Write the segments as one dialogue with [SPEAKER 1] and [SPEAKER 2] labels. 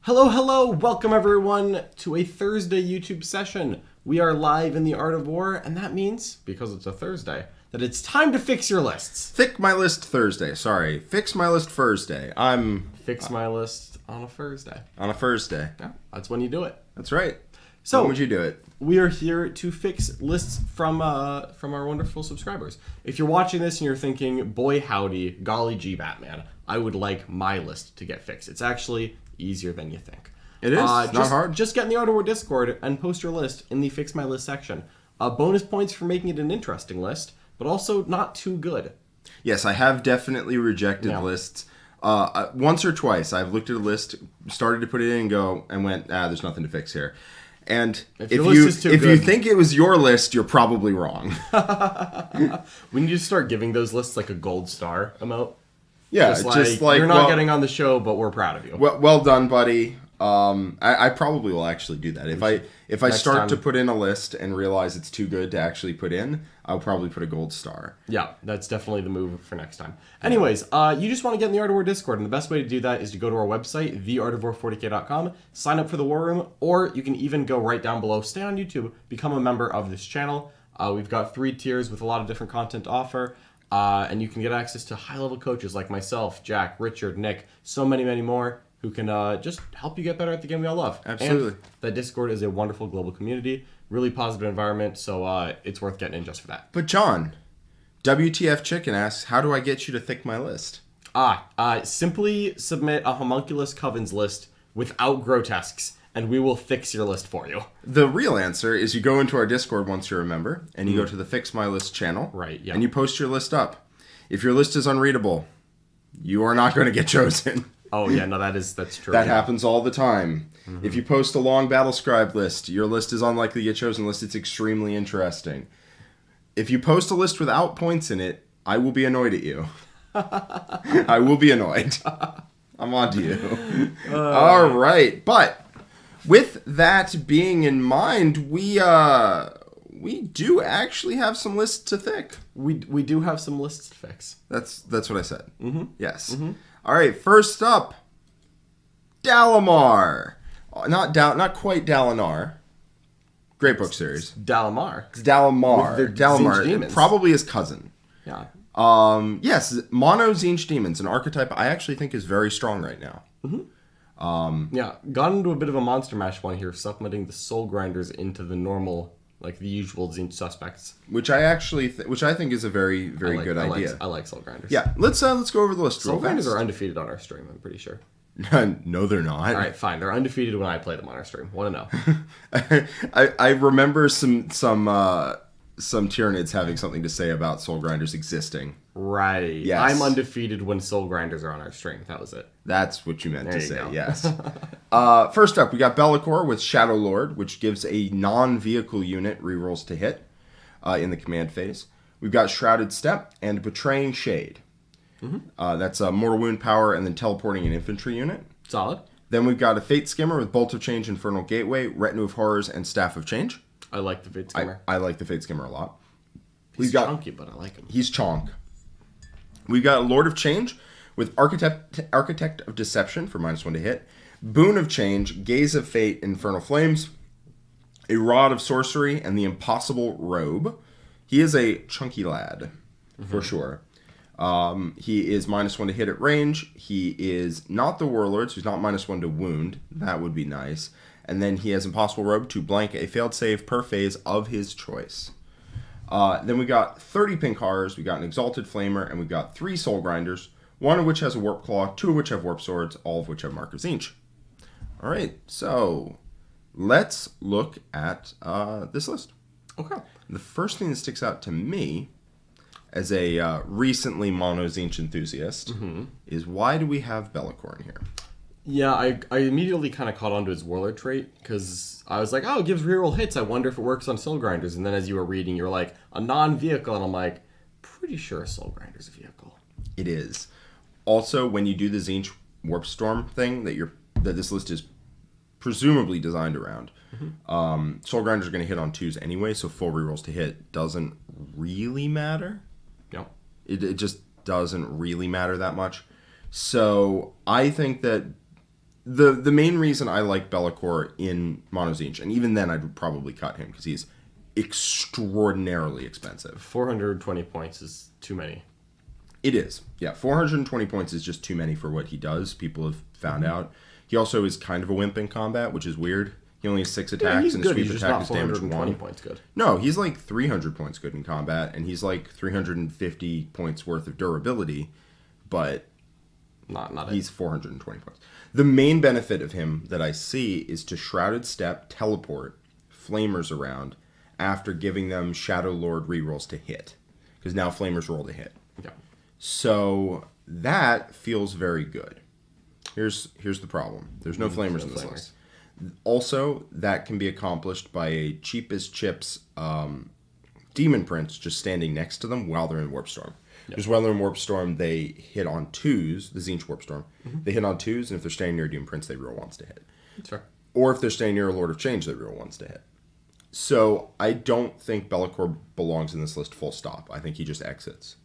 [SPEAKER 1] Hello, hello! Welcome everyone to a Thursday YouTube session. We are live in the Art of War, and that means, because it's a Thursday, that it's time to fix your lists.
[SPEAKER 2] Fix my list Thursday. Sorry. Fix my list Thursday.
[SPEAKER 1] Fix my list on a Thursday.
[SPEAKER 2] On a Thursday.
[SPEAKER 1] Yeah, that's when you do it.
[SPEAKER 2] That's right.
[SPEAKER 1] So,
[SPEAKER 2] when would you do it?
[SPEAKER 1] We are here to fix lists from our wonderful subscribers. If you're watching this and you're thinking, boy howdy, golly gee Batman, I would like my list to get fixed. It's actually easier than you think.
[SPEAKER 2] It is. Not hard.
[SPEAKER 1] Just get in the Art of War Discord and post your list in the Fix My List section. Bonus points for making it an interesting list, but also not too good.
[SPEAKER 2] Yes, I have definitely rejected lists. Once or twice, I've looked at a list, started to put it in and went, there's nothing to fix here. And if you think it was your list, you're probably wrong.
[SPEAKER 1] We need to start giving those lists like a gold star amount.
[SPEAKER 2] Yeah,
[SPEAKER 1] just like you're not getting on the show, but we're proud of you.
[SPEAKER 2] Well done, buddy. I probably will actually do that. If I start to put in a list and realize it's too good to actually put in, I'll probably put a gold star.
[SPEAKER 1] Yeah, that's definitely the move for next time. Anyways, you just want to get in the Art of War Discord, and the best way to do that is to go to our website, theartofwar40k.com, sign up for the War Room, or you can even go right down below, stay on YouTube, become a member of this channel. We've got 3 tiers with a lot of different content to offer. And you can get access to high-level coaches like myself, Jack, Richard, Nick, so many, many more who can just help you get better at the game we all love.
[SPEAKER 2] Absolutely.
[SPEAKER 1] And that Discord is a wonderful global community, really positive environment, so it's worth getting in just for that.
[SPEAKER 2] But John, WTF Chicken asks, how do I get you to thick my list?
[SPEAKER 1] Simply submit a Homunculus Coven's list without grotesques, and we will fix your list for you.
[SPEAKER 2] The real answer is you go into our Discord once you're a member, and you go to the Fix My List channel.
[SPEAKER 1] Right, yeah.
[SPEAKER 2] And you post your list up. If your list is unreadable, you are not going to get chosen.
[SPEAKER 1] Oh, yeah, no, that's true.
[SPEAKER 2] That happens all the time. If you post a long Battlescribe list, your list is unlikely to get chosen unless it's extremely interesting. If you post a list without points in it, I will be annoyed at you. I will be annoyed. I'm on to you. All right, but with that being in mind, we do actually have some lists to thick.
[SPEAKER 1] We do have some lists to fix.
[SPEAKER 2] That's what I said. Mm-hmm. Yes. Mm-hmm. All right. First up, Dalamar. Not quite Dalinar. Great book series.
[SPEAKER 1] Dalamar.
[SPEAKER 2] It's Dalamar.
[SPEAKER 1] With their
[SPEAKER 2] Dalamar.
[SPEAKER 1] Tzeentch demons.
[SPEAKER 2] Probably his cousin.
[SPEAKER 1] Yeah.
[SPEAKER 2] Yes. Mono Tzeentch demons, an archetype I actually think is very strong right now. Mm-hmm.
[SPEAKER 1] Got into a bit of a monster mash one here, supplementing the soul grinders into the normal, like the usual Tzeentch suspects.
[SPEAKER 2] Which I think is a very, very good idea.
[SPEAKER 1] I like soul grinders.
[SPEAKER 2] Yeah, let's go over the list real fast.
[SPEAKER 1] Soul grinders are undefeated on our stream, I'm pretty sure.
[SPEAKER 2] No, they're not.
[SPEAKER 1] All right, fine. They're undefeated when I play them on our stream. Want to know?
[SPEAKER 2] I remember some Tyranids having something to say about soul grinders existing.
[SPEAKER 1] Right.
[SPEAKER 2] Yes.
[SPEAKER 1] I'm undefeated when soul grinders are on our stream. That was it.
[SPEAKER 2] That's what you meant to say,
[SPEAKER 1] go.
[SPEAKER 2] yes. First up, we got Bellicor with Shadow Lord, which gives a non-vehicle unit rerolls to hit in the command phase. We've got Shrouded Step and Betraying Shade. Mm-hmm. That's a Mortal Wound power and then teleporting an infantry unit.
[SPEAKER 1] Solid.
[SPEAKER 2] Then we've got a Fate Skimmer with Bolt of Change, Infernal Gateway, Retinue of Horrors, and Staff of Change.
[SPEAKER 1] I like the Fate Skimmer.
[SPEAKER 2] I like the Fate Skimmer a lot.
[SPEAKER 1] He's chunky, but I like him.
[SPEAKER 2] He's chonk. We've got Lord of Change with Architect of Deception for -1 to hit, Boon of Change, Gaze of Fate, Infernal Flames, a Rod of Sorcery, and the Impossible Robe. He is a chunky lad, for sure. He is -1 to hit at range. He is not the Warlord, so he's not -1 to wound. That would be nice. And then he has Impossible Robe to blank a failed save per phase of his choice. Then we got 30 pink horrors, we got an Exalted Flamer, and we got 3 Soul Grinders, 1 of which has a Warp Claw, 2 of which have Warp Swords, all of which have Mark of Tzeentch. Alright, so let's look at this list.
[SPEAKER 1] Okay.
[SPEAKER 2] The first thing that sticks out to me as a recently Mono Tzeentch enthusiast is why do we have Bellicor in here?
[SPEAKER 1] Yeah, I immediately kind of caught on to his Warlord trait, because I was like, oh, it gives reroll hits, I wonder if it works on Soul Grinders, and then as you were reading, you're like, a non-vehicle, and I'm like, pretty sure a Soul Grinder's a vehicle.
[SPEAKER 2] It is. Also, when you do the Tzeentch Warp Storm thing that this list is presumably designed around, Soul Grinders are going to hit on 2s anyway, so full rerolls to hit doesn't really matter.
[SPEAKER 1] Yep.
[SPEAKER 2] It just doesn't really matter that much. So I think that The main reason I like Be'lakor in Mono Tzeentch, and even then I'd probably cut him because he's extraordinarily expensive.
[SPEAKER 1] 420 points is too many.
[SPEAKER 2] It is. Yeah, 420 points is just too many for what he does. People have found out. He also is kind of a wimp in combat, which is weird. He only has 6 attacks, and his sweep attack is damage 1.
[SPEAKER 1] Points good.
[SPEAKER 2] No, he's like 300 points good in combat, and he's like 350 points worth of durability, but
[SPEAKER 1] not
[SPEAKER 2] he's 420 points. The main benefit of him that I see is to Shrouded Step, teleport Flamers around after giving them Shadow Lord rerolls to hit. Because now Flamers roll to hit.
[SPEAKER 1] Yeah.
[SPEAKER 2] So that feels very good. Here's the problem. There's no Flamers in this list. Also, that can be accomplished by a cheap as chips Demon Prince just standing next to them while they're in Warp Storm. Because while they're in Warp Storm, they hit on 2s, the Tzeentch Warp Storm. They hit on 2s, and if they're standing near a Demon Prince, they roll 1s to hit.
[SPEAKER 1] That's fair.
[SPEAKER 2] Or if they're standing near a Lord of Change, they roll 1s to hit. So I don't think Be'lakor belongs in this list full stop. I think he just exits.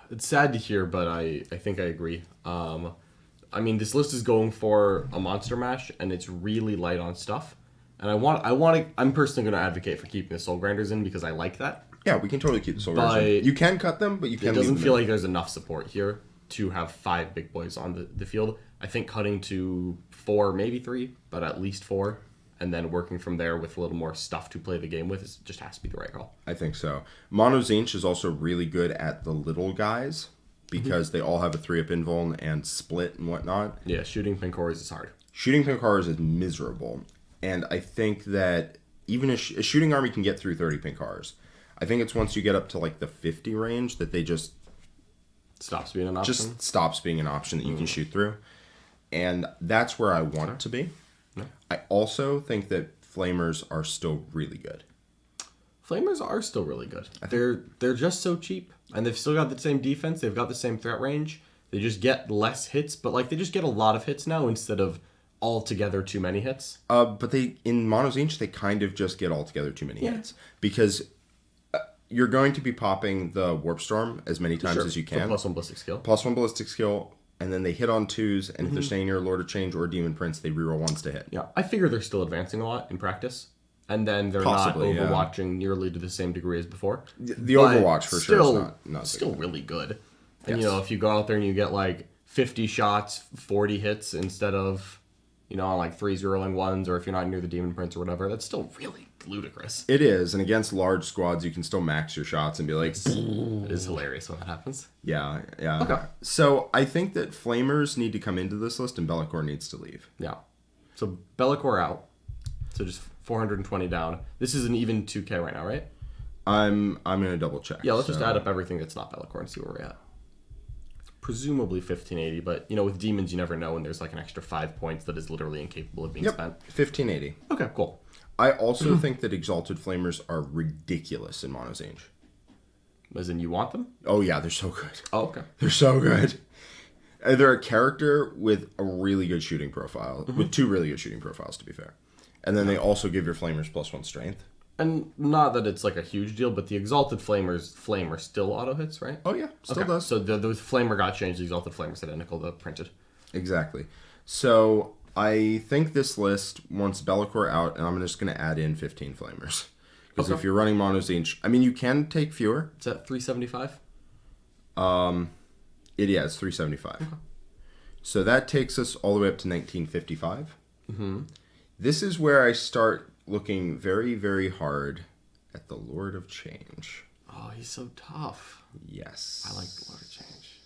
[SPEAKER 1] It's sad to hear, but I think I agree. I mean, this list is going for a monster mash, and it's really light on stuff. And I'm personally going to advocate for keeping the Soul Grinders in because I like that.
[SPEAKER 2] Yeah, we can totally keep the Soul Grinders in. You can cut them, but you can leave them in.
[SPEAKER 1] It doesn't feel like there's enough support here to have 5 big boys on the field. I think cutting to 4, maybe 3, but at least 4, and then working from there with a little more stuff to play the game with just has to be the right call.
[SPEAKER 2] I think so. Mono Tzeentch is also really good at the little guys because they all have a 3-up invuln and split and whatnot.
[SPEAKER 1] Yeah, shooting Pinkors is hard.
[SPEAKER 2] Shooting Pinkors is miserable. And I think that even a shooting army can get through 30 Pinkars. I think it's once you get up to like the 50 range that they just
[SPEAKER 1] stops being an option.
[SPEAKER 2] Just stops being an option that you can shoot through. And that's where I want it to be. Yeah. I also think that Flamers are still really good.
[SPEAKER 1] Flamers are still really good. They're just so cheap. And they've still got the same defense. They've got the same threat range. They just get less hits. But like they just get a lot of hits now instead of altogether too many hits.
[SPEAKER 2] But in Mono Tzeentch, they kind of just get altogether too many hits. Because you're going to be popping the Warp Storm as many times as you can.
[SPEAKER 1] For +1 ballistic skill.
[SPEAKER 2] +1 ballistic skill, and then they hit on 2s, and if they're staying near a Lord of Change or a Demon Prince, they reroll 1s to hit.
[SPEAKER 1] Yeah, I figure they're still advancing a lot in practice, and then they're not overwatching nearly to the same degree as before.
[SPEAKER 2] The Overwatch, for sure, is not
[SPEAKER 1] still really good. And, you know, if you go out there and you get, like, 50 shots, 40 hits instead of, you know, like 3s rolling 1s, or if you're not near the Demon Prince or whatever, that's still really ludicrous.
[SPEAKER 2] It is, and against large squads, you can still max your shots and be like...
[SPEAKER 1] It is hilarious when that happens.
[SPEAKER 2] Yeah. Okay. So I think that Flamers need to come into this list, and Be'lakor needs to leave.
[SPEAKER 1] Yeah. So Be'lakor out. So just 420 down. This is an even 2K right now, right?
[SPEAKER 2] I'm going to double check.
[SPEAKER 1] Yeah, let's just add up everything that's not Be'lakor and see where we're at. Presumably 1580, but you know, with demons you never know, and there's like an extra 5 points that is literally incapable of being spent.
[SPEAKER 2] 1580.
[SPEAKER 1] Okay, cool.
[SPEAKER 2] I also think that Exalted Flamers are ridiculous in Mono Tzeentch.
[SPEAKER 1] As in, you want them?
[SPEAKER 2] Oh yeah, they're so good.
[SPEAKER 1] Oh, okay.
[SPEAKER 2] They're so good. They're a character with a really good shooting profile, with 2 really good shooting profiles, to be fair. And then they also give your Flamers +1 strength.
[SPEAKER 1] And not that it's like a huge deal, but the Exalted Flamer still auto hits, right?
[SPEAKER 2] Oh yeah, still does.
[SPEAKER 1] So the Flamer got changed, the Exalted Flamer's identical to printed.
[SPEAKER 2] Exactly. So I think this list wants Be'lakor out, and I'm just going to add in 15 Flamers. Because if you're running Mono Tzeentch, I mean, you can take fewer.
[SPEAKER 1] Is that 375?
[SPEAKER 2] It's 375. Okay. So that takes us all the way up to 1955. This is where I start looking very, very hard at the Lord of Change.
[SPEAKER 1] Oh, he's so tough.
[SPEAKER 2] Yes.
[SPEAKER 1] I like the Lord of Change.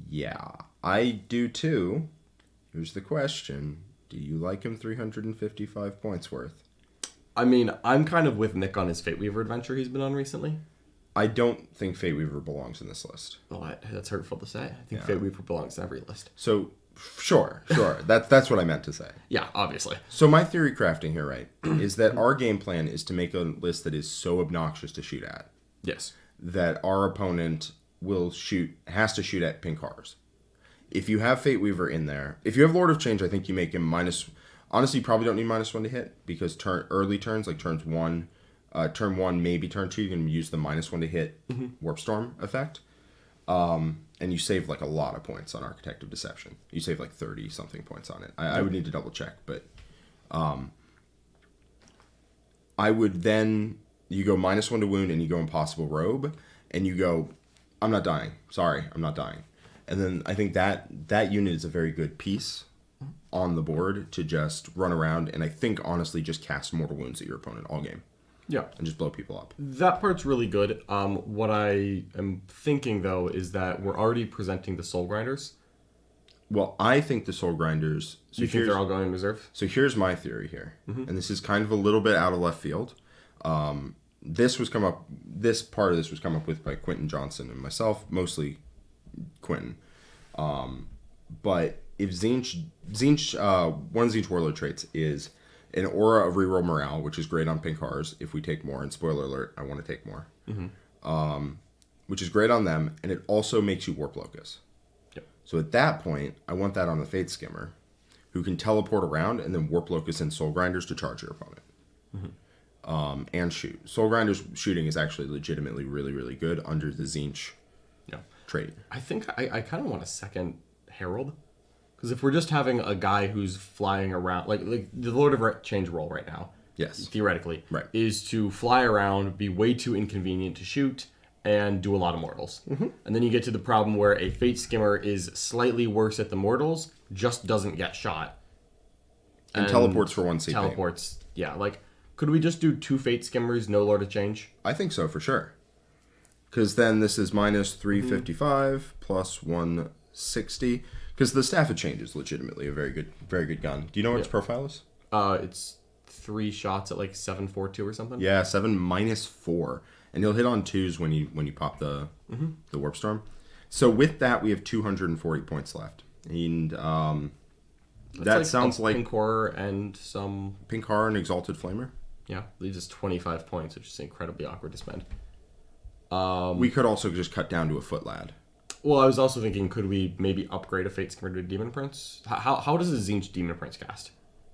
[SPEAKER 2] Yeah, I do too. Here's the question. Do you like him 355 points worth?
[SPEAKER 1] I mean, I'm kind of with Nick on his Fate Weaver adventure he's been on recently.
[SPEAKER 2] I don't think Fate Weaver belongs in this list.
[SPEAKER 1] Oh, that's hurtful to say. I think Fate Weaver belongs in every list.
[SPEAKER 2] So, sure. That's what I meant to say.
[SPEAKER 1] Yeah, obviously.
[SPEAKER 2] So my theory crafting here, right, is that our game plan is to make a list that is so obnoxious to shoot at.
[SPEAKER 1] Yes.
[SPEAKER 2] That our opponent has to shoot at Pinkars. If you have Fate Weaver in there, if you have Lord of Change, I think you make him minus... Honestly, you probably don't need -1 to hit, because early turns, like turn 1, maybe turn 2, you can use the -1 to hit Warp Storm effect. And you save like a lot of points on Architect of Deception. You save like 30 something points on it. I would need to double check, but I would then, you go -1 to wound and you go Impossible Robe and you go, I'm not dying. Sorry, I'm not dying. And then I think that unit is a very good piece on the board to just run around and I think honestly just cast Mortal Wounds at your opponent all game.
[SPEAKER 1] Yeah.
[SPEAKER 2] And just blow people up.
[SPEAKER 1] That part's really good. What I am thinking, though, is that we're already presenting the Soul Grinders.
[SPEAKER 2] Well, I think the Soul Grinders...
[SPEAKER 1] So you think they're all going in reserve?
[SPEAKER 2] So here's my theory here. And this is kind of a little bit out of left field. This part of this was come up with by Quentin Johnson and myself, mostly Quentin. But if Tzeentch, one of Tzeentch Warlord traits is an aura of reroll morale, which is great on pink cars if we take more. And spoiler alert, I want to take more. Which is great on them, and it also makes you Warp Locus.
[SPEAKER 1] Yep.
[SPEAKER 2] So at that point, I want that on the Fate Skimmer, who can teleport around and then Warp Locus and Soul Grinders to charge your opponent. And shoot. Soul Grinders shooting is actually legitimately really, really good under the Tzeentch trait.
[SPEAKER 1] I think I kind of want a second Herald. Because if we're just having a guy who's flying around, like the Lord of Change role right now,
[SPEAKER 2] Yes.
[SPEAKER 1] theoretically,
[SPEAKER 2] Right.
[SPEAKER 1] is to fly around, be way too inconvenient to shoot, and do a lot of mortals. And then you get to the problem where a Fate Skimmer is slightly worse at the mortals, just doesn't get shot.
[SPEAKER 2] And teleports for 1 CP.
[SPEAKER 1] Teleports, yeah. Like, could we just do 2 Fate Skimmers, no Lord of Change?
[SPEAKER 2] I think so, for sure. Because then this is -355 plus 160. Because the Staff of Change is legitimately a very good gun. Do you know what its profile is?
[SPEAKER 1] It's 3 shots at like 742 or something.
[SPEAKER 2] Yeah, 7 -4, and you'll hit on 2s when you pop the Warp Storm. So with that, we have 240 points left, and that sounds like
[SPEAKER 1] Pink Horror and some
[SPEAKER 2] Pink Horror and Exalted Flamer.
[SPEAKER 1] Yeah, leaves us 25 points, which is incredibly awkward to spend.
[SPEAKER 2] We could also just cut down to a Foot Lad.
[SPEAKER 1] Well, I was also thinking, could we maybe upgrade a Fate Skimmer to a Demon Prince? How does a Tzeentch Demon Prince cast?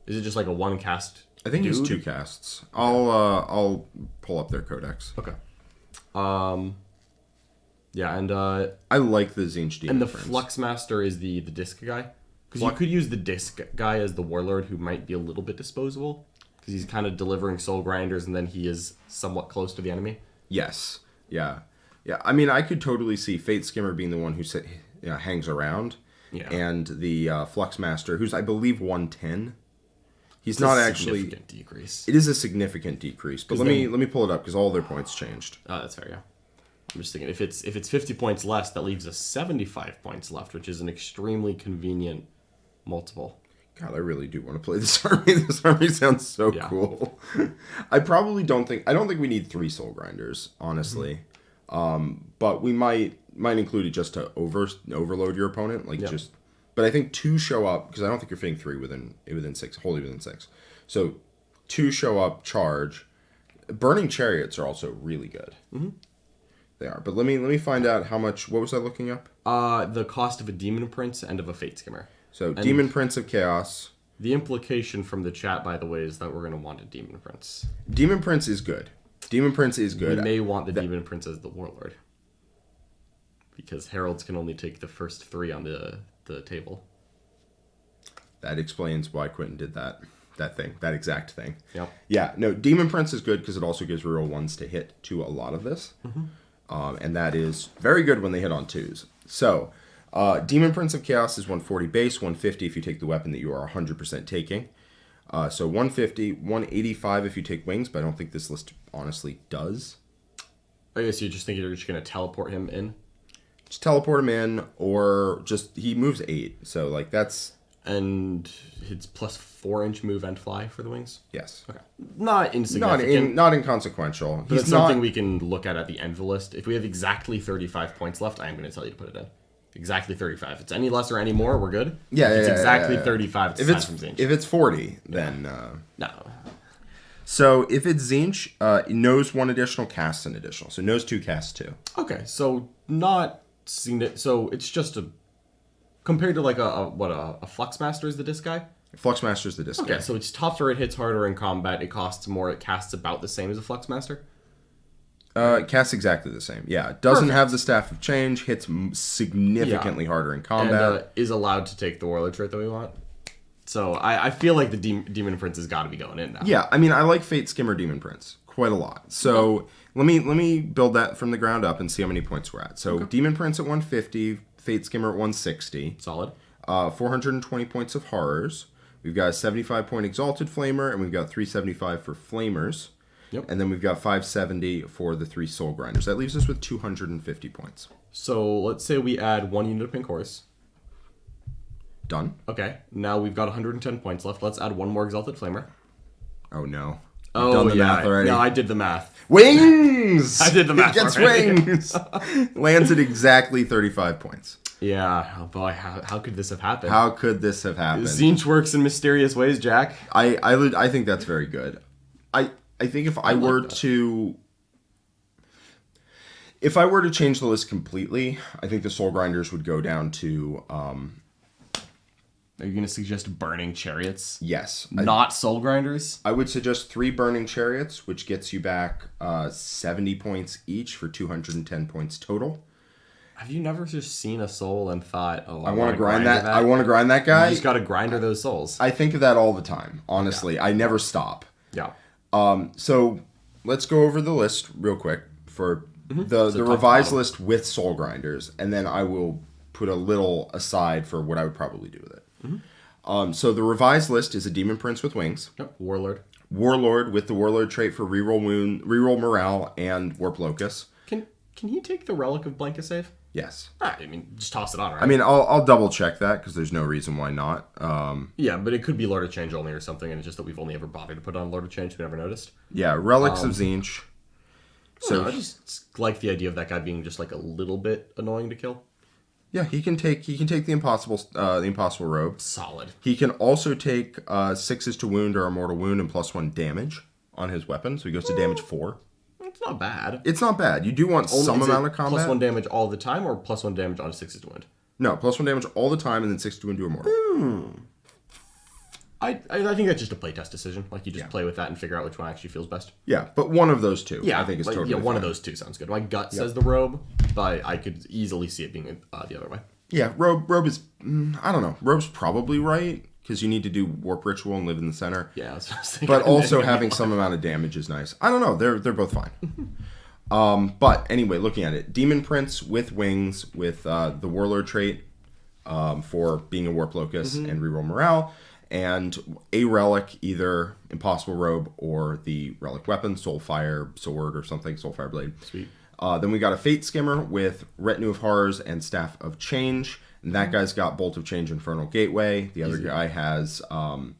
[SPEAKER 1] Is it just like a 1 cast?
[SPEAKER 2] I think
[SPEAKER 1] dude?
[SPEAKER 2] it's 2 casts. I'll pull up their codex.
[SPEAKER 1] Okay. Yeah, and
[SPEAKER 2] I like the Tzeentch Demon
[SPEAKER 1] and the
[SPEAKER 2] Prince.
[SPEAKER 1] Flux Master is the disc guy, because you could use the disc guy as the Warlord, who might be a little bit disposable, because he's kind of delivering Soul Grinders, and then he is somewhat close to the enemy.
[SPEAKER 2] Yes. Yeah. Yeah. I mean, I could totally see Fate Skimmer being the one who hangs around.
[SPEAKER 1] Yeah.
[SPEAKER 2] And the Flux Master, who's, I believe, 110. He's
[SPEAKER 1] It's
[SPEAKER 2] not
[SPEAKER 1] a
[SPEAKER 2] actually...
[SPEAKER 1] significant decrease.
[SPEAKER 2] It is a significant decrease. But let me pull it up, because all their points changed.
[SPEAKER 1] That's fair, yeah. I'm just thinking, if it's 50 points less, that leaves us 75 points left, which is an extremely convenient multiple.
[SPEAKER 2] God, I really do want to play this army. This army sounds so cool. I don't think we need 3 Soul Grinders, honestly. But we might include it just to overload your opponent, but I think 2 show up, because I don't think you're fitting 3 within 6, wholly within 6. So 2 show up, charge. Burning Chariots are also really good. They are. But let me find out how much. What was I looking up?
[SPEAKER 1] The cost of a Demon Prince and of a Fate Skimmer.
[SPEAKER 2] So Demon Prince of Chaos.
[SPEAKER 1] The implication from the chat, by the way, is that we're going to want a Demon Prince.
[SPEAKER 2] Demon Prince is good. Demon Prince is good.
[SPEAKER 1] We may want the Demon Prince as the Warlord, because Heralds can only take the first 3 on the table.
[SPEAKER 2] That explains why Quentin did that exact thing.
[SPEAKER 1] Yep.
[SPEAKER 2] Yeah, no, Demon Prince is good because it also gives reroll 1s to hit to a lot of this. And that is very good when they hit on 2s. So, Demon Prince of Chaos is 140 base, 150 if you take the weapon that you are 100% taking. So 150, 185 if you take wings, but I don't think this list honestly does.
[SPEAKER 1] I guess you're just thinking you're just going to teleport him in?
[SPEAKER 2] Just teleport him in, or just, he moves 8, so like that's...
[SPEAKER 1] And his plus 4-inch move and fly for the wings?
[SPEAKER 2] Yes.
[SPEAKER 1] Okay. Not insignificant.
[SPEAKER 2] Not inconsequential.
[SPEAKER 1] But it's something we can look at the end of the list. If we have exactly 35 points left, I am going to tell you to put it in. Exactly 35. If it's any less or any more, we're good.
[SPEAKER 2] Yeah,
[SPEAKER 1] if it's exactly 35, it's time from Tzeentch.
[SPEAKER 2] If it's 40, then...
[SPEAKER 1] No.
[SPEAKER 2] So if it's Tzeentch, it knows 1 additional, casts an additional. So knows 2, casts 2.
[SPEAKER 1] Okay, so not... So it's just a... Compared to like a Flux Master is the disc guy?
[SPEAKER 2] Flux Master is the disc guy.
[SPEAKER 1] Okay, so it's tougher, it hits harder in combat, it costs more, it casts about the same as a Flux Master?
[SPEAKER 2] Casts exactly the same. Yeah, doesn't
[SPEAKER 1] Perfect.
[SPEAKER 2] have the Staff of Change. Hits significantly harder in combat.
[SPEAKER 1] And is allowed to take the Warlord trait that we want. So I feel like the Demon Prince has got to be going in now.
[SPEAKER 2] Yeah, I mean, I like Fate Skimmer Demon Prince quite a lot. So let me build that from the ground up and see how many points we're at. So Demon Prince at 150, Fate Skimmer at 160.
[SPEAKER 1] Solid.
[SPEAKER 2] 420 points of Horrors. We've got a 75-point Exalted Flamer, and we've got 375 for Flamers.
[SPEAKER 1] Yep.
[SPEAKER 2] And then we've got 570 for the 3 Soul Grinders. That leaves us with 250 points.
[SPEAKER 1] So let's say we add 1 unit of Pink Horse.
[SPEAKER 2] Done.
[SPEAKER 1] Okay. Now we've got 110 points left. Let's add 1 more Exalted Flamer.
[SPEAKER 2] Oh, no.
[SPEAKER 1] Oh,
[SPEAKER 2] done the math already.
[SPEAKER 1] No, I did the math.
[SPEAKER 2] Wings!
[SPEAKER 1] I did the math
[SPEAKER 2] It gets
[SPEAKER 1] already.
[SPEAKER 2] wings! Lands at exactly 35 points.
[SPEAKER 1] Yeah. Oh, boy, how could this have happened?
[SPEAKER 2] How could this have happened?
[SPEAKER 1] Tzeentch works in mysterious ways, Jack.
[SPEAKER 2] I think that's very good. I think if I were to... If I were to change the list completely, I think the Soul Grinders would go down to...
[SPEAKER 1] Are you going to suggest Burning Chariots?
[SPEAKER 2] yes.
[SPEAKER 1] Not Soul Grinders?
[SPEAKER 2] I would suggest 3 Burning Chariots, which gets you back 70 points each for 210 points total.
[SPEAKER 1] Have you never just seen a soul and thought, oh,
[SPEAKER 2] I want to grind that. I want to grind that guy.
[SPEAKER 1] You just got to grinder those souls.
[SPEAKER 2] I think of that all the time, honestly. Yeah. I never stop.
[SPEAKER 1] Yeah.
[SPEAKER 2] So let's go over the list real quick for the revised list with Soul Grinders, and then I will put a little aside for what I would probably do with it. So the revised list is a Demon Prince with wings.
[SPEAKER 1] Yep. Warlord.
[SPEAKER 2] Warlord with the Warlord trait for reroll wound, reroll morale, and Warp Locus.
[SPEAKER 1] Can he take the Relic of Blanca Save?
[SPEAKER 2] Yes.
[SPEAKER 1] I mean, just toss it on, right?
[SPEAKER 2] I mean, I'll double check that because there's no reason why not.
[SPEAKER 1] Yeah, but it could be Lord of Change only or something, and it's just that we've only ever bothered to put on Lord of Change. We never noticed.
[SPEAKER 2] Yeah, Relics of Tzeentch.
[SPEAKER 1] So I just like the idea of that guy being just like a little bit annoying to kill.
[SPEAKER 2] Yeah, he can take the impossible robe.
[SPEAKER 1] Solid.
[SPEAKER 2] He can also take 6s to wound or a mortal wound and +1 damage on his weapon, so he goes to damage 4.
[SPEAKER 1] It's not bad.
[SPEAKER 2] It's not bad. You do want some amount of combat.
[SPEAKER 1] +1 damage all the time, or +1 damage on a 6 to wound?
[SPEAKER 2] No, +1 damage all the time, and then 6 to wound to a mortal.
[SPEAKER 1] I think that's just a playtest decision. Like, you just play with that and figure out which one actually feels best.
[SPEAKER 2] Yeah, but one of those two,
[SPEAKER 1] Yeah,
[SPEAKER 2] I think is
[SPEAKER 1] like,
[SPEAKER 2] totally
[SPEAKER 1] one of
[SPEAKER 2] fine.
[SPEAKER 1] those two sounds good. My gut says the robe, but I could easily see it being the other way.
[SPEAKER 2] Yeah, robe is I don't know. Robe's probably right because you need to do warp ritual and live in the center.
[SPEAKER 1] Yeah, that's what I was thinking.
[SPEAKER 2] But also having some amount of damage is nice. I don't know. They're both fine. But anyway, looking at it, Demon Prince with wings with the Warlord trait for being a Warp Locus and reroll morale, and a relic, either Impossible Robe or the relic weapon, Soulfire Sword or something, Soulfire Blade.
[SPEAKER 1] Sweet.
[SPEAKER 2] Then we got a Fate Skimmer with Retinue of Horrors and Staff of Change. And that guy's got Bolt of Change, Infernal Gateway. The other guy has +1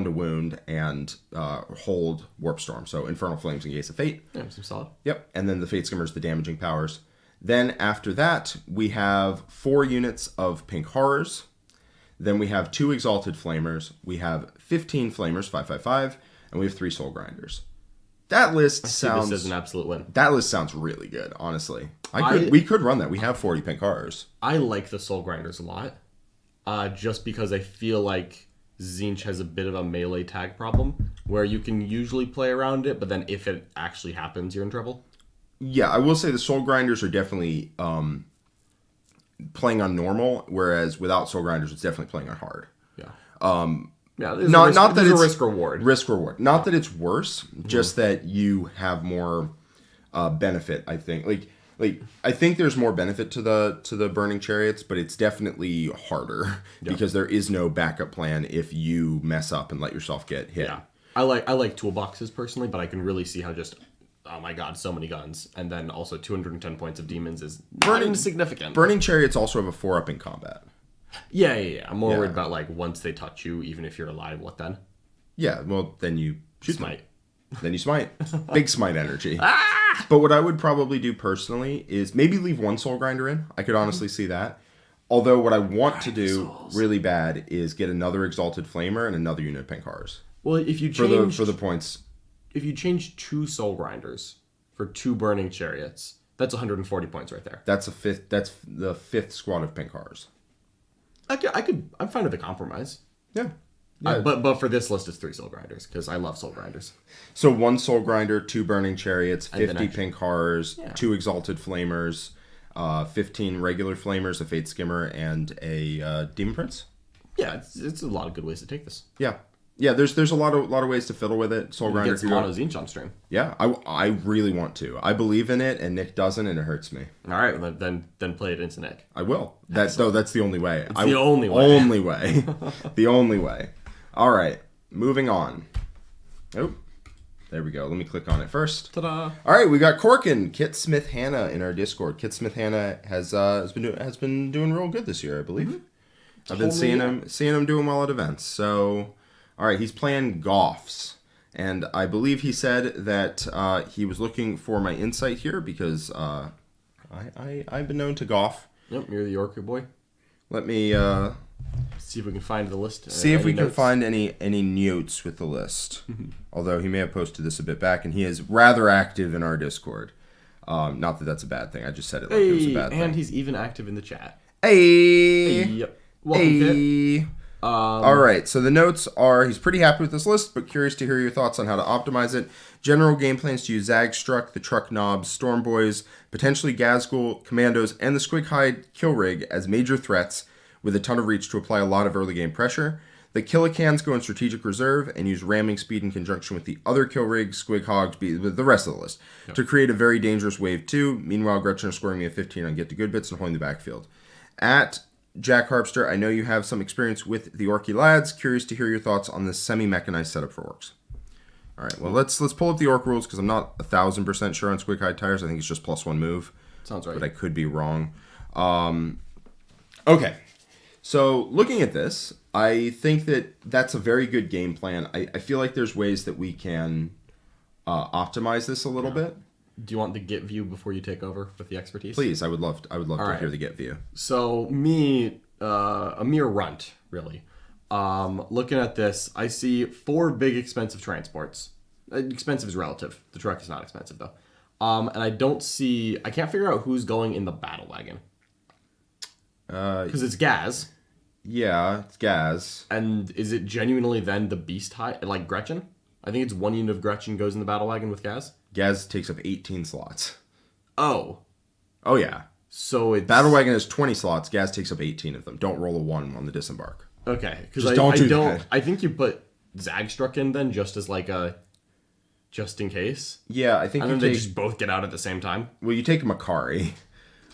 [SPEAKER 2] to wound and hold Warp Storm. So Infernal Flames in case of Fate.
[SPEAKER 1] Yeah, some solid.
[SPEAKER 2] Yep. And then the Fate Skimmer's the damaging powers. Then after that, we have 4 units of Pink Horrors. Then we have 2 Exalted Flamers. We have 15 Flamers, 555. And we have 3 Soul Grinders. That list sounds...
[SPEAKER 1] This is an absolute win.
[SPEAKER 2] That list sounds really good, honestly. We could run that. We have 40 Pink Horrors.
[SPEAKER 1] I like the Soul Grinders a lot. Just because I feel like Tzeentch has a bit of a melee tag problem, where you can usually play around it, but then if it actually happens, you're in trouble.
[SPEAKER 2] Yeah, I will say the Soul Grinders are definitely playing on normal, whereas without Soul Grinders, it's definitely playing on hard.
[SPEAKER 1] Yeah. Yeah,
[SPEAKER 2] Not that it's
[SPEAKER 1] risk reward.
[SPEAKER 2] Risk reward. Not that it's worse, just that you have more benefit. I think. Like I think there's more benefit to the Burning Chariots, but it's definitely harder because there is no backup plan if you mess up and let yourself get hit.
[SPEAKER 1] Yeah, I like toolboxes personally, but I can really see how just, oh my god, so many guns, and then also 210 points of demons is not insignificant.
[SPEAKER 2] Burning Chariots also have a 4-up in combat.
[SPEAKER 1] Yeah. I'm more worried about, like, once they touch you, even if you're alive, what then?
[SPEAKER 2] Yeah, well, then you shoot
[SPEAKER 1] Smite.
[SPEAKER 2] Then you smite. Big smite energy. But what I would probably do personally is maybe leave 1 Soul Grinder in. I could honestly see that. Although what I want to do really bad is get another Exalted Flamer and another unit of Pink Horrors.
[SPEAKER 1] Well, if you change...
[SPEAKER 2] For the points.
[SPEAKER 1] If you change 2 Soul Grinders for 2 Burning Chariots, that's 140 points right there.
[SPEAKER 2] That's the 5th squad of Pink Horrors.
[SPEAKER 1] I'm fine with the compromise.
[SPEAKER 2] Yeah. Yeah.
[SPEAKER 1] But for this list, it's 3 Soul Grinders, because I love Soul Grinders.
[SPEAKER 2] So 1 Soul Grinder, 2 Burning Chariots, 50 Pink Horrors, 2 Exalted Flamers, 15 regular Flamers, a Fate Skimmer, and a Demon Prince.
[SPEAKER 1] Yeah, it's a lot of good ways to take this.
[SPEAKER 2] Yeah, there's a lot of ways to fiddle with it. Soul Grinder.
[SPEAKER 1] Get mono Tzeentch on stream.
[SPEAKER 2] Yeah, I really want to. I believe in it, and Nick doesn't, and it hurts me.
[SPEAKER 1] All right, then play it into Nick.
[SPEAKER 2] I will. That's the only way.
[SPEAKER 1] It's the only way.
[SPEAKER 2] Only way. The only way. All right, moving on. Oh, there we go. Let me click on it first.
[SPEAKER 1] Ta-da!
[SPEAKER 2] All right, we got Corkin, Kit Smith Hannah in our Discord. Kit Smith Hannah has been doing real good this year, I believe. Mm-hmm. I've been seeing him doing well at events. So, all right, he's playing Goffs, and I believe he said that he was looking for my insight here because I've been known to Goff.
[SPEAKER 1] Yep, you're the Yorker boy.
[SPEAKER 2] Let me
[SPEAKER 1] see if we can find the list.
[SPEAKER 2] See if we can find any notes with the list. Although he may have posted this a bit back, and he is rather active in our Discord. Not that that's a bad thing. I just said it like it was a bad thing.
[SPEAKER 1] And he's even active in the chat.
[SPEAKER 2] Hey!
[SPEAKER 1] Yep. Welcome, Kit.
[SPEAKER 2] All right, so the notes are, he's pretty happy with this list, but curious to hear your thoughts on how to optimize it. General game plans to use Zagstruck, the Truck Knobs, Storm Boys, potentially Gazgul, Commandos, and the Squighide Kill Rig as major threats with a ton of reach to apply a lot of early game pressure. The Killicans go in strategic reserve and use ramming speed in conjunction with the other Kill Rigs, Squig Hogs, the rest of the list, to create a very dangerous wave 2. Meanwhile, Gretchen is scoring me a 15 on Get to Good Bits and holding the backfield. At Jack Harpster, I know you have some experience with the Orky lads. Curious to hear your thoughts on this semi-mechanized setup for Orks. All right, well, let's pull up the Orc rules because I'm not 1,000% sure on Squighide tires. I think it's just +1 move.
[SPEAKER 1] Sounds right.
[SPEAKER 2] But I could be wrong. Okay, so looking at this, I think that's a very good game plan. I feel like there's ways that we can optimize this a little bit.
[SPEAKER 1] Do you want the Get view before you take over with the expertise?
[SPEAKER 2] Please, I would love to hear the Get view.
[SPEAKER 1] So me, a mere runt, really. Looking at this, I see 4 big expensive transports. Expensive is relative. The truck is not expensive though. And I can't figure out who's going in the battle wagon. Because it's Gaz.
[SPEAKER 2] Yeah, it's Gaz.
[SPEAKER 1] And is it genuinely then the Beast High, like Gretchen? I think it's 1 unit of Gretchen goes in the battle wagon with Gaz.
[SPEAKER 2] Gaz takes up 18 slots.
[SPEAKER 1] Oh.
[SPEAKER 2] Oh, yeah.
[SPEAKER 1] So it's...
[SPEAKER 2] Battle wagon has 20 slots. Gaz takes up 18 of them. Don't roll a 1 on the disembark.
[SPEAKER 1] Okay. Because I think you put Zagstruck in then just as like a... Just in case.
[SPEAKER 2] Yeah, I think
[SPEAKER 1] they just both get out at the same time.
[SPEAKER 2] Well, you take Makari.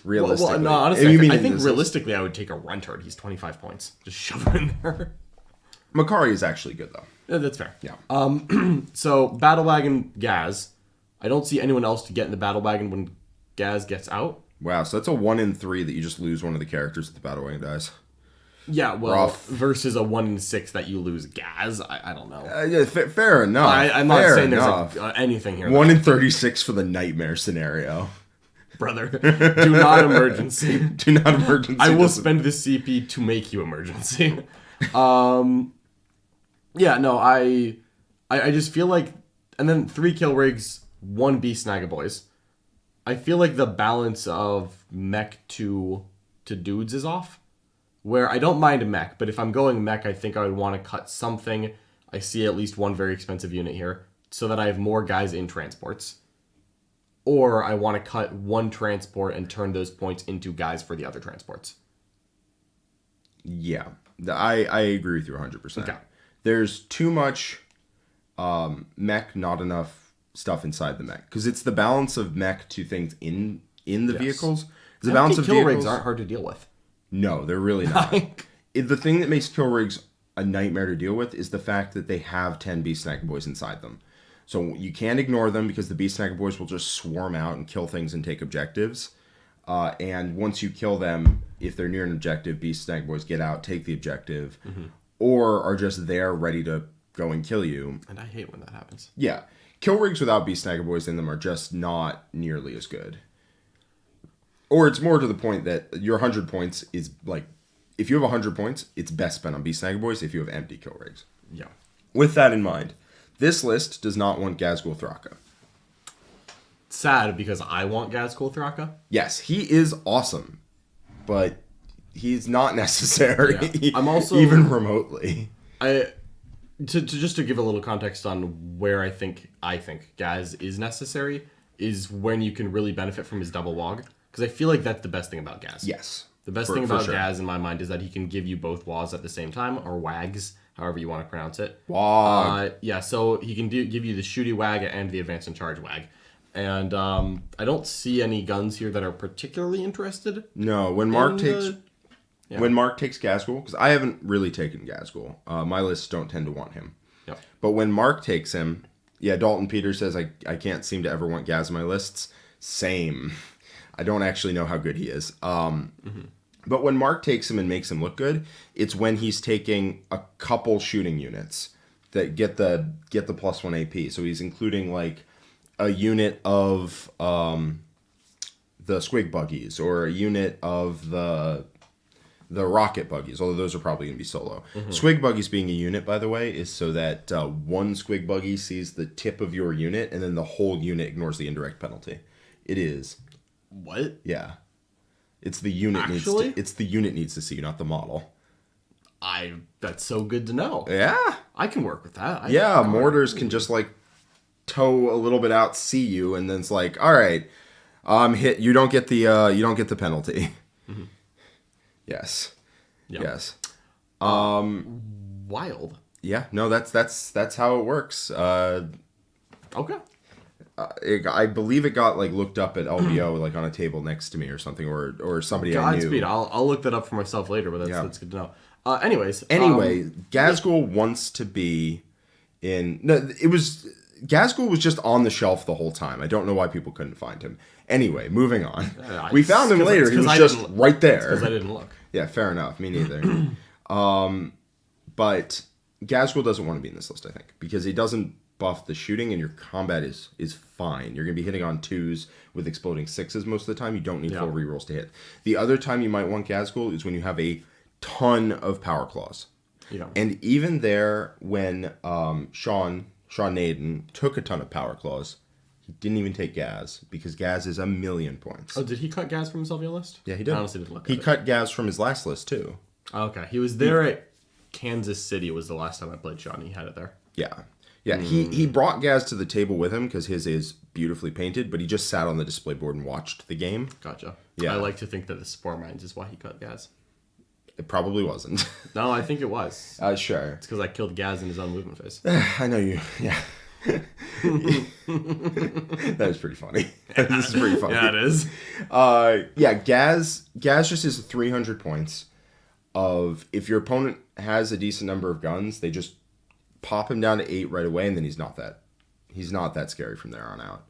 [SPEAKER 2] Realistically.
[SPEAKER 1] Well, no, honestly, I think realistically I would take a Runtard. He's 25 points. Just shove him in there.
[SPEAKER 2] Makari is actually good, though.
[SPEAKER 1] Yeah, that's fair.
[SPEAKER 2] Yeah.
[SPEAKER 1] So, Battle Wagon, Gaz. I don't see anyone else to get in the Battle Wagon when Gaz gets out.
[SPEAKER 2] Wow, so that's a 1 in 3 that you just lose one of the characters that the Battle Wagon dies.
[SPEAKER 1] Yeah, well,
[SPEAKER 2] Rough.
[SPEAKER 1] Versus a 1 in 6 that you lose Gaz. I don't know.
[SPEAKER 2] Yeah, fair enough.
[SPEAKER 1] I'm not saying there's anything here.
[SPEAKER 2] 1 in 36 for the nightmare scenario.
[SPEAKER 1] Brother, do not emergency.
[SPEAKER 2] Do not emergency.
[SPEAKER 1] I will spend this CP to make you emergency. Yeah, no, I just feel like, and then 3 kill rigs, 1 beast snagaboys. I feel like the balance of mech to dudes is off. Where I don't mind a mech, but if I'm going mech, I think I would want to cut something. I see at least 1 very expensive unit here, so that I have more guys in transports. Or I want to cut 1 transport and turn those points into guys for the other transports.
[SPEAKER 2] Yeah, I agree with you 100%.
[SPEAKER 1] Okay.
[SPEAKER 2] There's too much mech, not enough stuff inside the mech. Because it's the balance of mech to things in the vehicles. The balance of
[SPEAKER 1] kill
[SPEAKER 2] vehicles
[SPEAKER 1] rigs aren't hard to deal with.
[SPEAKER 2] No, they're really not. The thing that makes kill rigs a nightmare to deal with is the fact that they have 10 Beast Snagger Boys inside them. So you can't ignore them because the Beast Snagger Boys will just swarm out and kill things and take objectives. And once you kill them, if they're near an objective, Beast Snagger Boys get out, take the objective, or are just there ready to go and kill you.
[SPEAKER 1] And I hate when that happens.
[SPEAKER 2] Yeah. Kill rigs without Beast Snagger Boys in them are just not nearly as good. Or it's more to the point that your 100 points is like, if you have 100 points, it's best spent on Beast Snagger Boys if you have empty kill rigs.
[SPEAKER 1] Yeah.
[SPEAKER 2] With that in mind, this list does not want Gazgul Thraka.
[SPEAKER 1] Sad because I want Gazgul Thraka.
[SPEAKER 2] Yes, he is awesome, but he's not necessary.
[SPEAKER 1] Yeah. I'm also
[SPEAKER 2] even remotely.
[SPEAKER 1] Just to give a little context on where I think Gaz is necessary is when you can really benefit from his double wog, because I feel like that's the best thing about Gaz.
[SPEAKER 2] Yes.
[SPEAKER 1] The best thing about Gaz in my mind is that he can give you both wags at the same time, or wags, however you want to pronounce it.
[SPEAKER 2] Wog.
[SPEAKER 1] Yeah, so he can give you the shooty wag and the advance and charge wag. And I don't see any guns here that are particularly interested.
[SPEAKER 2] No, when Mark takes Gazgul, because I haven't really taken Gazgul. My lists don't tend to want him.
[SPEAKER 1] Yep.
[SPEAKER 2] But when Mark takes him, yeah, Dalton Peters says I can't seem to ever want Gaz in my lists. Same. I don't actually know how good he is. But when Mark takes him and makes him look good, it's when he's taking a couple shooting units that get the +1 AP. So he's including like a unit of the squig buggies or a unit of the rocket buggies, although those are probably going to be solo. Squig buggies being a unit, by the way, is so that one squig buggy sees the tip of your unit and then the whole unit ignores the indirect penalty. It is.
[SPEAKER 1] What?
[SPEAKER 2] Yeah. It's the unit it's the unit needs to see you, not the model.
[SPEAKER 1] That's so good to know.
[SPEAKER 2] Yeah.
[SPEAKER 1] I can work with that.
[SPEAKER 2] Mortars can just like tow a little bit out, see you, and then it's like, all right, hit. You don't get the penalty. Yes. Yep. Yes.
[SPEAKER 1] Wild.
[SPEAKER 2] Yeah. No, that's how it works.
[SPEAKER 1] Okay.
[SPEAKER 2] I believe it got like looked up at LBO like on a table next to me or something, or somebody I knew.
[SPEAKER 1] Godspeed. I'll look that up for myself later, but that's good to know. Anyway,
[SPEAKER 2] Gazgul wants to be in. No, it was Gazgul was just on the shelf the whole time. I don't know why people couldn't find him. Anyway, moving on. We found him later. He was just right there.
[SPEAKER 1] Because I didn't look.
[SPEAKER 2] Yeah, fair enough. Me neither. But Gazgul doesn't want to be in this list, I think, because he doesn't buff the shooting, and your combat is fine. You're going to be hitting on 2s with exploding 6s most of the time. You don't need full rerolls to hit. The other time you might want Gazgul is when you have a ton of power claws.
[SPEAKER 1] Yeah.
[SPEAKER 2] And even there, when Sean Naden took a ton of power claws, he didn't even take Gaz, because Gaz is 1,000,000 points.
[SPEAKER 1] Oh, did he cut Gaz from himself in your list?
[SPEAKER 2] Yeah, he did.
[SPEAKER 1] I honestly didn't look at it.
[SPEAKER 2] He cut Gaz from his last list, too.
[SPEAKER 1] Okay. He was there at Kansas City was the last time I played Sean. He had it there.
[SPEAKER 2] Yeah. Yeah, he brought Gaz to the table with him because his is beautifully painted, but he just sat on the display board and watched the game.
[SPEAKER 1] Gotcha.
[SPEAKER 2] Yeah.
[SPEAKER 1] I like to think that the Spore Mines is why he cut Gaz.
[SPEAKER 2] It probably wasn't.
[SPEAKER 1] No, I think it was.
[SPEAKER 2] Sure.
[SPEAKER 1] It's because I killed Gaz in his own movement phase.
[SPEAKER 2] I know you. Yeah. That is pretty funny. This is pretty funny.
[SPEAKER 1] Yeah, it is.
[SPEAKER 2] Gaz just is 300 points of, if your opponent has a decent number of guns, they just pop him down to 8 right away, and then he's not that scary from there on out.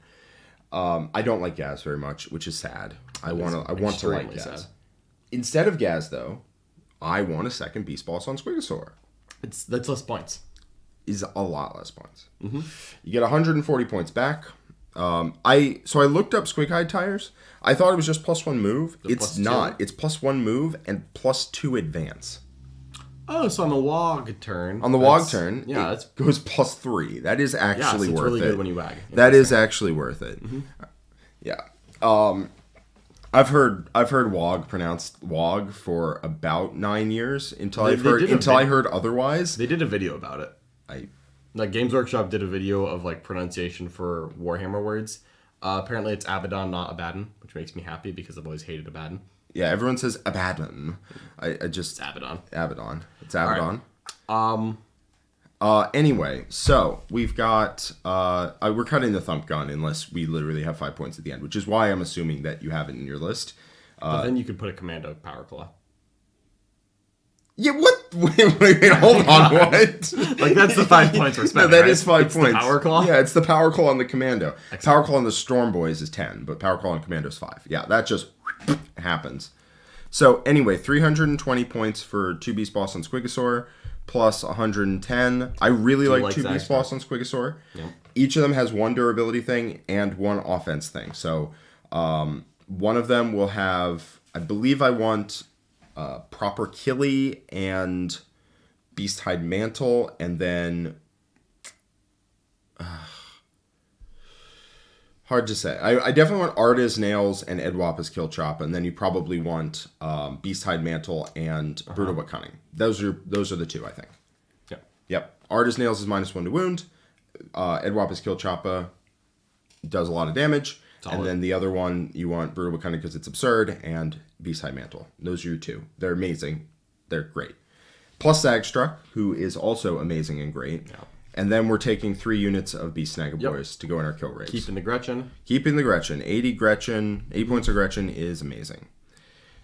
[SPEAKER 2] I don't like Gaz very much, which is sad. I want to like Gaz. Sad. Instead of Gaz, though, I want a second Beast Boss on Squigosaur.
[SPEAKER 1] That's less points.
[SPEAKER 2] Is a lot less points. Mm-hmm. You get 140 points back. I looked up Squig-Hide tires. I thought it was just +1 move. It's not. It's +1 move and +2 advance.
[SPEAKER 1] Oh, so on the Wog turn.
[SPEAKER 2] On the Wog turn,
[SPEAKER 1] yeah,
[SPEAKER 2] it goes +3. That is actually worth
[SPEAKER 1] really
[SPEAKER 2] it.
[SPEAKER 1] Good when you wag.
[SPEAKER 2] That is actually worth it. Mm-hmm. Yeah. I've heard Wog pronounced Wog for about 9 years until I heard otherwise.
[SPEAKER 1] They did a video about it. Games Workshop did a video of like pronunciation for Warhammer words. Apparently it's Abaddon, not Abaddon, which makes me happy because I've always hated Abaddon.
[SPEAKER 2] Yeah, everyone says Abaddon. It's
[SPEAKER 1] Abaddon.
[SPEAKER 2] Abaddon. It's Abaddon.
[SPEAKER 1] Right.
[SPEAKER 2] Anyway, so we've got we're cutting the thump gun unless we literally have 5 points at the end, which is why I'm assuming that you have it in your list.
[SPEAKER 1] But then you could put a Commando Power Claw.
[SPEAKER 2] Yeah, what? Wait, hold on, what?
[SPEAKER 1] That's the 5 points we're spending.
[SPEAKER 2] No, that is 5 points.
[SPEAKER 1] The Power Claw?
[SPEAKER 2] Yeah, it's the Power Claw on the Commando.
[SPEAKER 1] Excellent.
[SPEAKER 2] Power Claw on the Storm Boys is 10, but Power Claw on Commando is 5. Yeah, that just happens. So, anyway, 320 points for 2 Beast Boss on Squigosaur, plus 110. I really like 2 Beast Boss on Squigosaur. Yep. Each of them has 1 durability thing and 1 offense thing. So, one of them will have, I believe I want Proper Killy and Beast Hide Mantle, and then hard to say. I definitely want Arda's Nails and Edwapa's Kill Chop, and then you probably want Beast Hide Mantle and Brutal But Cunning. Those are the 2, I think.
[SPEAKER 1] Yeah.
[SPEAKER 2] Yep. Art as Nails is -1 to wound. Edwap is Kill Choppa. Does a lot of damage.
[SPEAKER 1] Solid.
[SPEAKER 2] And then the other one, you want Brutal Cunning because it's absurd, and Beast High Mantle. Those are your two. They're amazing. They're great. Plus Zagstruck, who is also amazing and great.
[SPEAKER 1] Yeah.
[SPEAKER 2] And then we're taking 3 units of Beast Snagaboys to go in our kill rigs.
[SPEAKER 1] Keeping the Gretchen.
[SPEAKER 2] Keeping the Gretchen. 80 Gretchen. 80 points of Gretchen is amazing.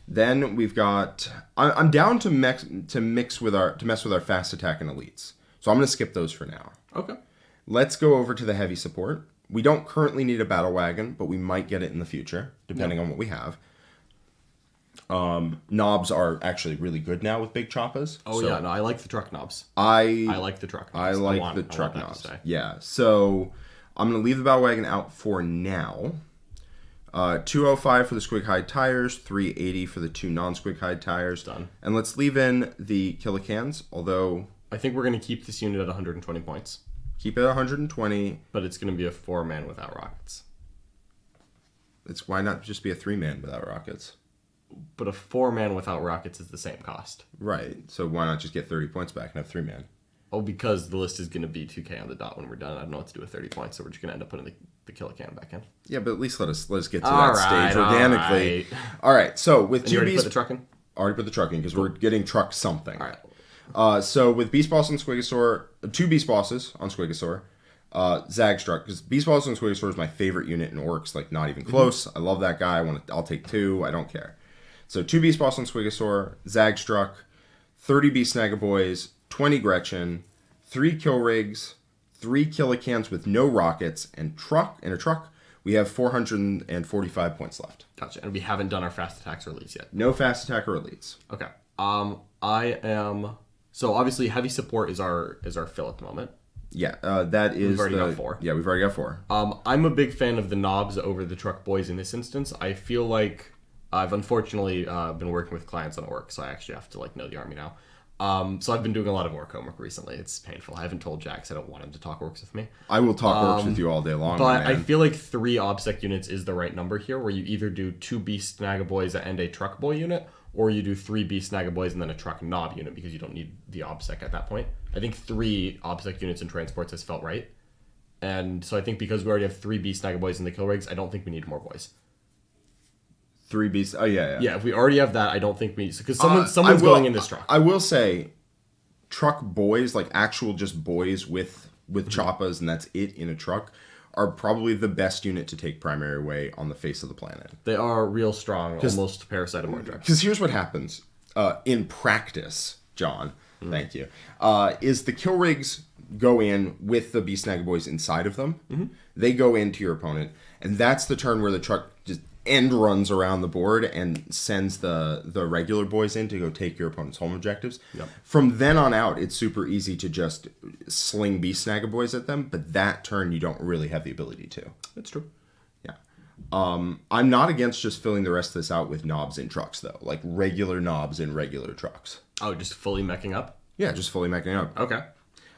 [SPEAKER 2] Then we've got... I'm down to mess with our fast attack and elites. So I'm going to skip those for now.
[SPEAKER 1] Okay.
[SPEAKER 2] Let's go over to the heavy support. We don't currently need a battle wagon, but we might get it in the future, depending on what we have. Knobs are actually really good now with big choppas.
[SPEAKER 1] Oh, so yeah. No, I like the truck knobs.
[SPEAKER 2] I
[SPEAKER 1] like the truck knobs.
[SPEAKER 2] I like the truck knobs. Yeah. So I'm going to leave the battle wagon out for now. 205 for the squig hide tires, 380 for the 2 non-squig hide tires.
[SPEAKER 1] Done.
[SPEAKER 2] And let's leave in the Killicans, although...
[SPEAKER 1] I think we're going to keep this unit at 120 points.
[SPEAKER 2] Keep it at 120.
[SPEAKER 1] But it's going to be a 4-man without rockets.
[SPEAKER 2] Why not just be a 3-man without rockets?
[SPEAKER 1] But a 4-man without rockets is the same cost.
[SPEAKER 2] Right. So why not just get 30 points back and have 3-man?
[SPEAKER 1] Oh, because the list is going to be 2k on the dot when we're done. I don't know what to do with 30 points, so we're just going to end up putting the Killican back in.
[SPEAKER 2] Yeah, but at least let us get to that stage organically. All right. So with 2
[SPEAKER 1] already put the truck in?
[SPEAKER 2] Already put the truck in because we're getting truck something.
[SPEAKER 1] All right.
[SPEAKER 2] So with Beast Boss and Squigosaur, 2 Beast Bosses on Squigosaur, Zagstruck, because Beast Boss and Squigosaur is my favorite unit in Orks, like not even close. I love that guy. I'll take 2. I don't care. So 2 Beast Boss on Squigosaur, Zagstruck, 30 Beast Snagaboys, 20 Gretchen, 3 Kill Rigs, 3 Killicans with no rockets, and a truck. We have 445 points left.
[SPEAKER 1] Gotcha. And we haven't done our fast attacks or elites yet.
[SPEAKER 2] No fast attack or elites.
[SPEAKER 1] Okay. I am... So obviously heavy support is our fill at the moment.
[SPEAKER 2] Yeah, that is...
[SPEAKER 1] We've already got 4.
[SPEAKER 2] Yeah, we've already got 4.
[SPEAKER 1] I'm a big fan of the knobs over the truck boys in this instance. I feel like I've unfortunately been working with clients on Orcs, so I actually have to know the army now. So I've been doing a lot of Orc homework recently. It's painful. I haven't told Jax I don't want him to talk Orcs with me.
[SPEAKER 2] I will talk Orcs with you all day long,
[SPEAKER 1] but
[SPEAKER 2] man.
[SPEAKER 1] I feel like 3 OBSEC units is the right number here, where you either do 2 Beast Snagaboys and a Truck Boy unit, or you do 3 Beast Snagaboys and then a Truck Knob unit, because you don't need the OBSEC at that point. I think 3 OBSEC units and transports has felt right. And so I think because we already have 3 Beast Snagaboys in the kill rigs, I don't think we need more boys.
[SPEAKER 2] 3 Beasts. Oh, yeah.
[SPEAKER 1] Yeah, if we already have that, I don't think we... Because someone's going in this truck.
[SPEAKER 2] I will say, truck boys, like actual just boys with choppas, and that's it in a truck, are probably the best unit to take primary away on the face of the planet.
[SPEAKER 1] They are real strong, almost Parasite of Mordrex.
[SPEAKER 2] Because here's what happens. In practice, John, thank you, is the kill rigs go in with the Beast Snagaboys inside of them. Mm-hmm. They go into your opponent, and that's the turn where the truck just end runs around the board and sends the regular boys in to go take your opponent's home objectives.
[SPEAKER 1] Yep.
[SPEAKER 2] From then on out, it's super easy to just sling Beast Snagaboys at them, but that turn you don't really have the ability to.
[SPEAKER 1] That's true.
[SPEAKER 2] Yeah. I'm not against just filling the rest of this out with knobs in trucks, though. Like regular knobs in regular trucks.
[SPEAKER 1] Oh, just fully meching up?
[SPEAKER 2] Yeah, just fully meching up.
[SPEAKER 1] Okay.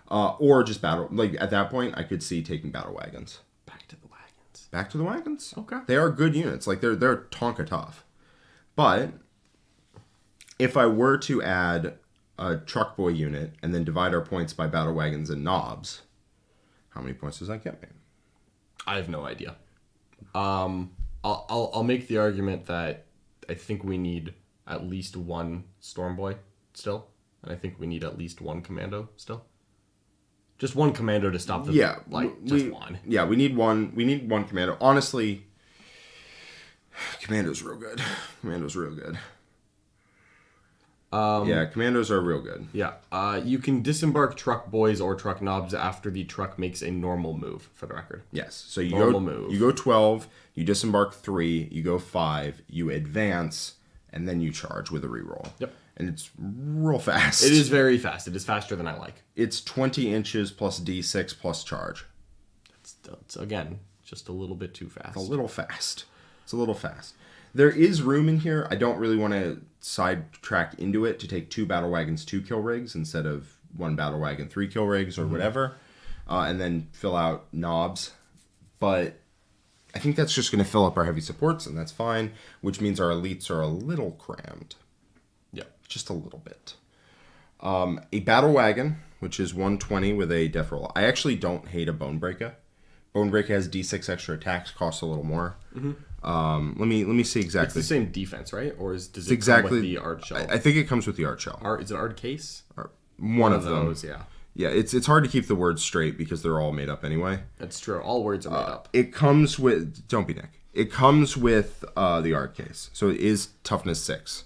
[SPEAKER 2] Or just battle... Like, at that point, I could see taking battle wagons. Back to the wagons.
[SPEAKER 1] Okay.
[SPEAKER 2] They are good units. Like, they're Tonka tough. But if I were to add a truck boy unit and then divide our points by battle wagons and knobs, how many points does that get me?
[SPEAKER 1] I have no idea. I'll make the argument that I think we need at least 1 storm boy still, and I think we need at least 1 commando still. Just 1 commando to stop the just 1.
[SPEAKER 2] Yeah, we need one. We need 1 commando. Honestly, commando's real good. Commando's real good. Yeah, commandos are real good.
[SPEAKER 1] Yeah, you can disembark truck boys or truck knobs after the truck makes a normal move. For the record.
[SPEAKER 2] Yes. So you
[SPEAKER 1] move.
[SPEAKER 2] You go 12. You disembark 3. You go 5. You advance, and then you charge with a reroll.
[SPEAKER 1] Yep.
[SPEAKER 2] And it's real fast.
[SPEAKER 1] It is very fast. It is faster than I like.
[SPEAKER 2] It's 20 inches plus D6 plus charge.
[SPEAKER 1] It's again, just a little bit too fast.
[SPEAKER 2] It's a little fast. It's a little fast. There is room in here. I don't really want to sidetrack into it to take 2 battle wagons, 2 kill rigs instead of 1 battle wagon, 3 kill rigs or whatever. And then fill out knobs. But I think that's just going to fill up our heavy supports, and that's fine, which means our elites are a little crammed.
[SPEAKER 1] Yeah.
[SPEAKER 2] Just a little bit. A battle wagon, which is 120 with a death roll. I actually don't hate a bone breaker. Bone breaker has D6 extra attacks, costs a little more. Let me see exactly.
[SPEAKER 1] It's the same defense, right? Or does it
[SPEAKER 2] exactly
[SPEAKER 1] come with the art shell?
[SPEAKER 2] I think it comes with the art shell.
[SPEAKER 1] Is it art case?
[SPEAKER 2] One of them.
[SPEAKER 1] Those, yeah.
[SPEAKER 2] Yeah, it's hard to keep the words straight because they're all made up anyway.
[SPEAKER 1] That's true. All words are made up.
[SPEAKER 2] It comes with... Don't be Nick. It comes with the art case. So it is toughness 6.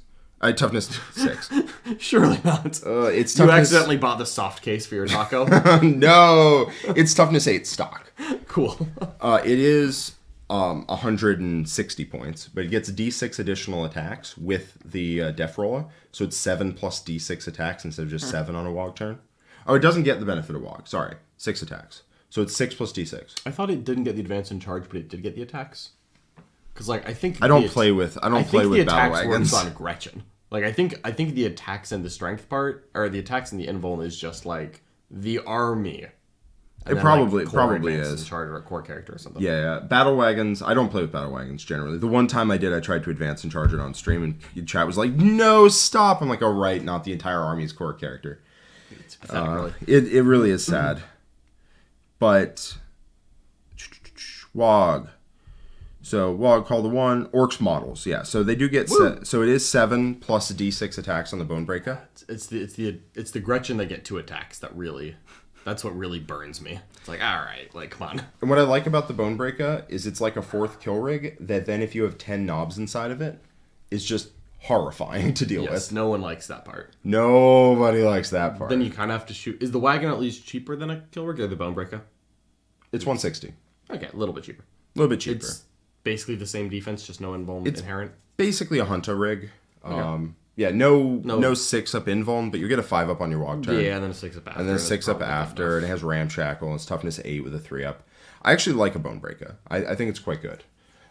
[SPEAKER 2] Toughness 6.
[SPEAKER 1] Surely not.
[SPEAKER 2] It's toughness...
[SPEAKER 1] You accidentally bought the soft case for your taco?
[SPEAKER 2] No! It's toughness 8 stock.
[SPEAKER 1] Cool.
[SPEAKER 2] It is 160 points, but it gets D6 additional attacks with the Def Roller. So it's 7 plus D6 attacks instead of just 7 on a Wog turn. Oh, it doesn't get the benefit of Wog. Sorry. 6 attacks. So it's 6 plus D6.
[SPEAKER 1] I thought it didn't get the advance in charge, but it did get the attacks. Because, like, I think...
[SPEAKER 2] I don't play with battle wagons.
[SPEAKER 1] the attacks works on Gretchen. Like, I think the attacks and the strength part, or the attacks and the invuln is just, like, the army.
[SPEAKER 2] It probably is.
[SPEAKER 1] In charge or a core character or something.
[SPEAKER 2] Yeah. Battle wagons. I don't play with battle wagons generally. The one time I did, I tried to advance and charge it on stream, and chat was like, "No, stop!" I'm like, "Oh, right, not the entire army's core character."
[SPEAKER 1] It's pathetic, really.
[SPEAKER 2] It really is sad. But Wog. So Wog call the 1 Orks models. Yeah, so they do get so it is 7 plus D6 attacks on the bone breaker.
[SPEAKER 1] It's the Gretchen that get 2 attacks that's what really burns me. It's like, all right, like, come on.
[SPEAKER 2] And what I like about the bone breaker is it's like a 4th kill rig that then if you have 10 knobs inside of it is just horrifying to deal with.
[SPEAKER 1] No one likes that part.
[SPEAKER 2] Nobody likes that part.
[SPEAKER 1] Then you kind of have to shoot. Is the wagon at least cheaper than a kill rig or the bone breaker?
[SPEAKER 2] It's 160.
[SPEAKER 1] Okay, a little bit cheaper.
[SPEAKER 2] A little bit cheaper.
[SPEAKER 1] It's basically the same defense, just no invuln inherent.
[SPEAKER 2] Basically a hunter rig.
[SPEAKER 1] Okay.
[SPEAKER 2] Yeah, no 6-up invuln, but you get a 5-up on your Wog turn.
[SPEAKER 1] Yeah, and then a 6-up after.
[SPEAKER 2] And then a 6-up after, and it has ramshackle, and it's toughness 8 with a 3-up. I actually like a bone breaker. I think it's quite good.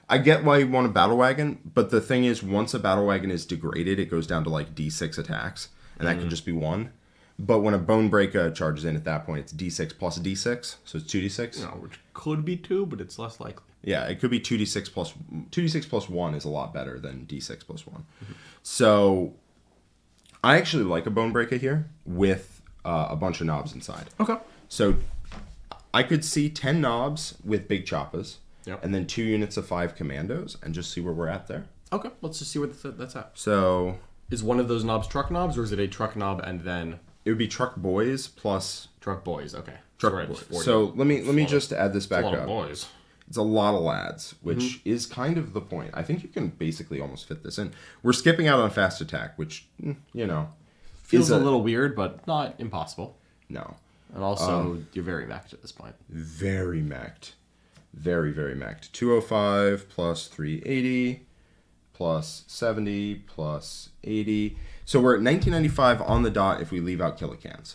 [SPEAKER 2] I get why you want a battle wagon, but the thing is, once a battle wagon is degraded, it goes down to like D6 attacks, and that can just be 1. But when a bone breaker charges in at that point, it's D6 plus D6, so it's 2D6.
[SPEAKER 1] No, which could be 2, but it's less likely.
[SPEAKER 2] Yeah, it could be 2D6 plus 1 is a lot better than D6 plus 1. So I actually like a bone breaker here with a bunch of knobs inside.
[SPEAKER 1] Okay.
[SPEAKER 2] So I could see 10 knobs with big choppers, and then 2 units of 5 commandos, and just see where we're at there.
[SPEAKER 1] Okay, let's just see where that's at.
[SPEAKER 2] So
[SPEAKER 1] is one of those knobs truck knobs, or is it a truck knob and then
[SPEAKER 2] it would be truck boys plus
[SPEAKER 1] truck boys? Okay,
[SPEAKER 2] truck boys. So let me just add this back
[SPEAKER 1] up. A lot
[SPEAKER 2] up.
[SPEAKER 1] of boys.
[SPEAKER 2] It's a lot of lads, which is kind of the point. I think you can basically almost fit this in. We're skipping out on fast attack, which,
[SPEAKER 1] feels a little weird, but not impossible.
[SPEAKER 2] No.
[SPEAKER 1] And also, you're very mech'd at this point.
[SPEAKER 2] Very mech'd. Very, very mech'd. 205 plus 380 plus 70 plus 80. So we're at 1995 on the dot if we leave out Killicans.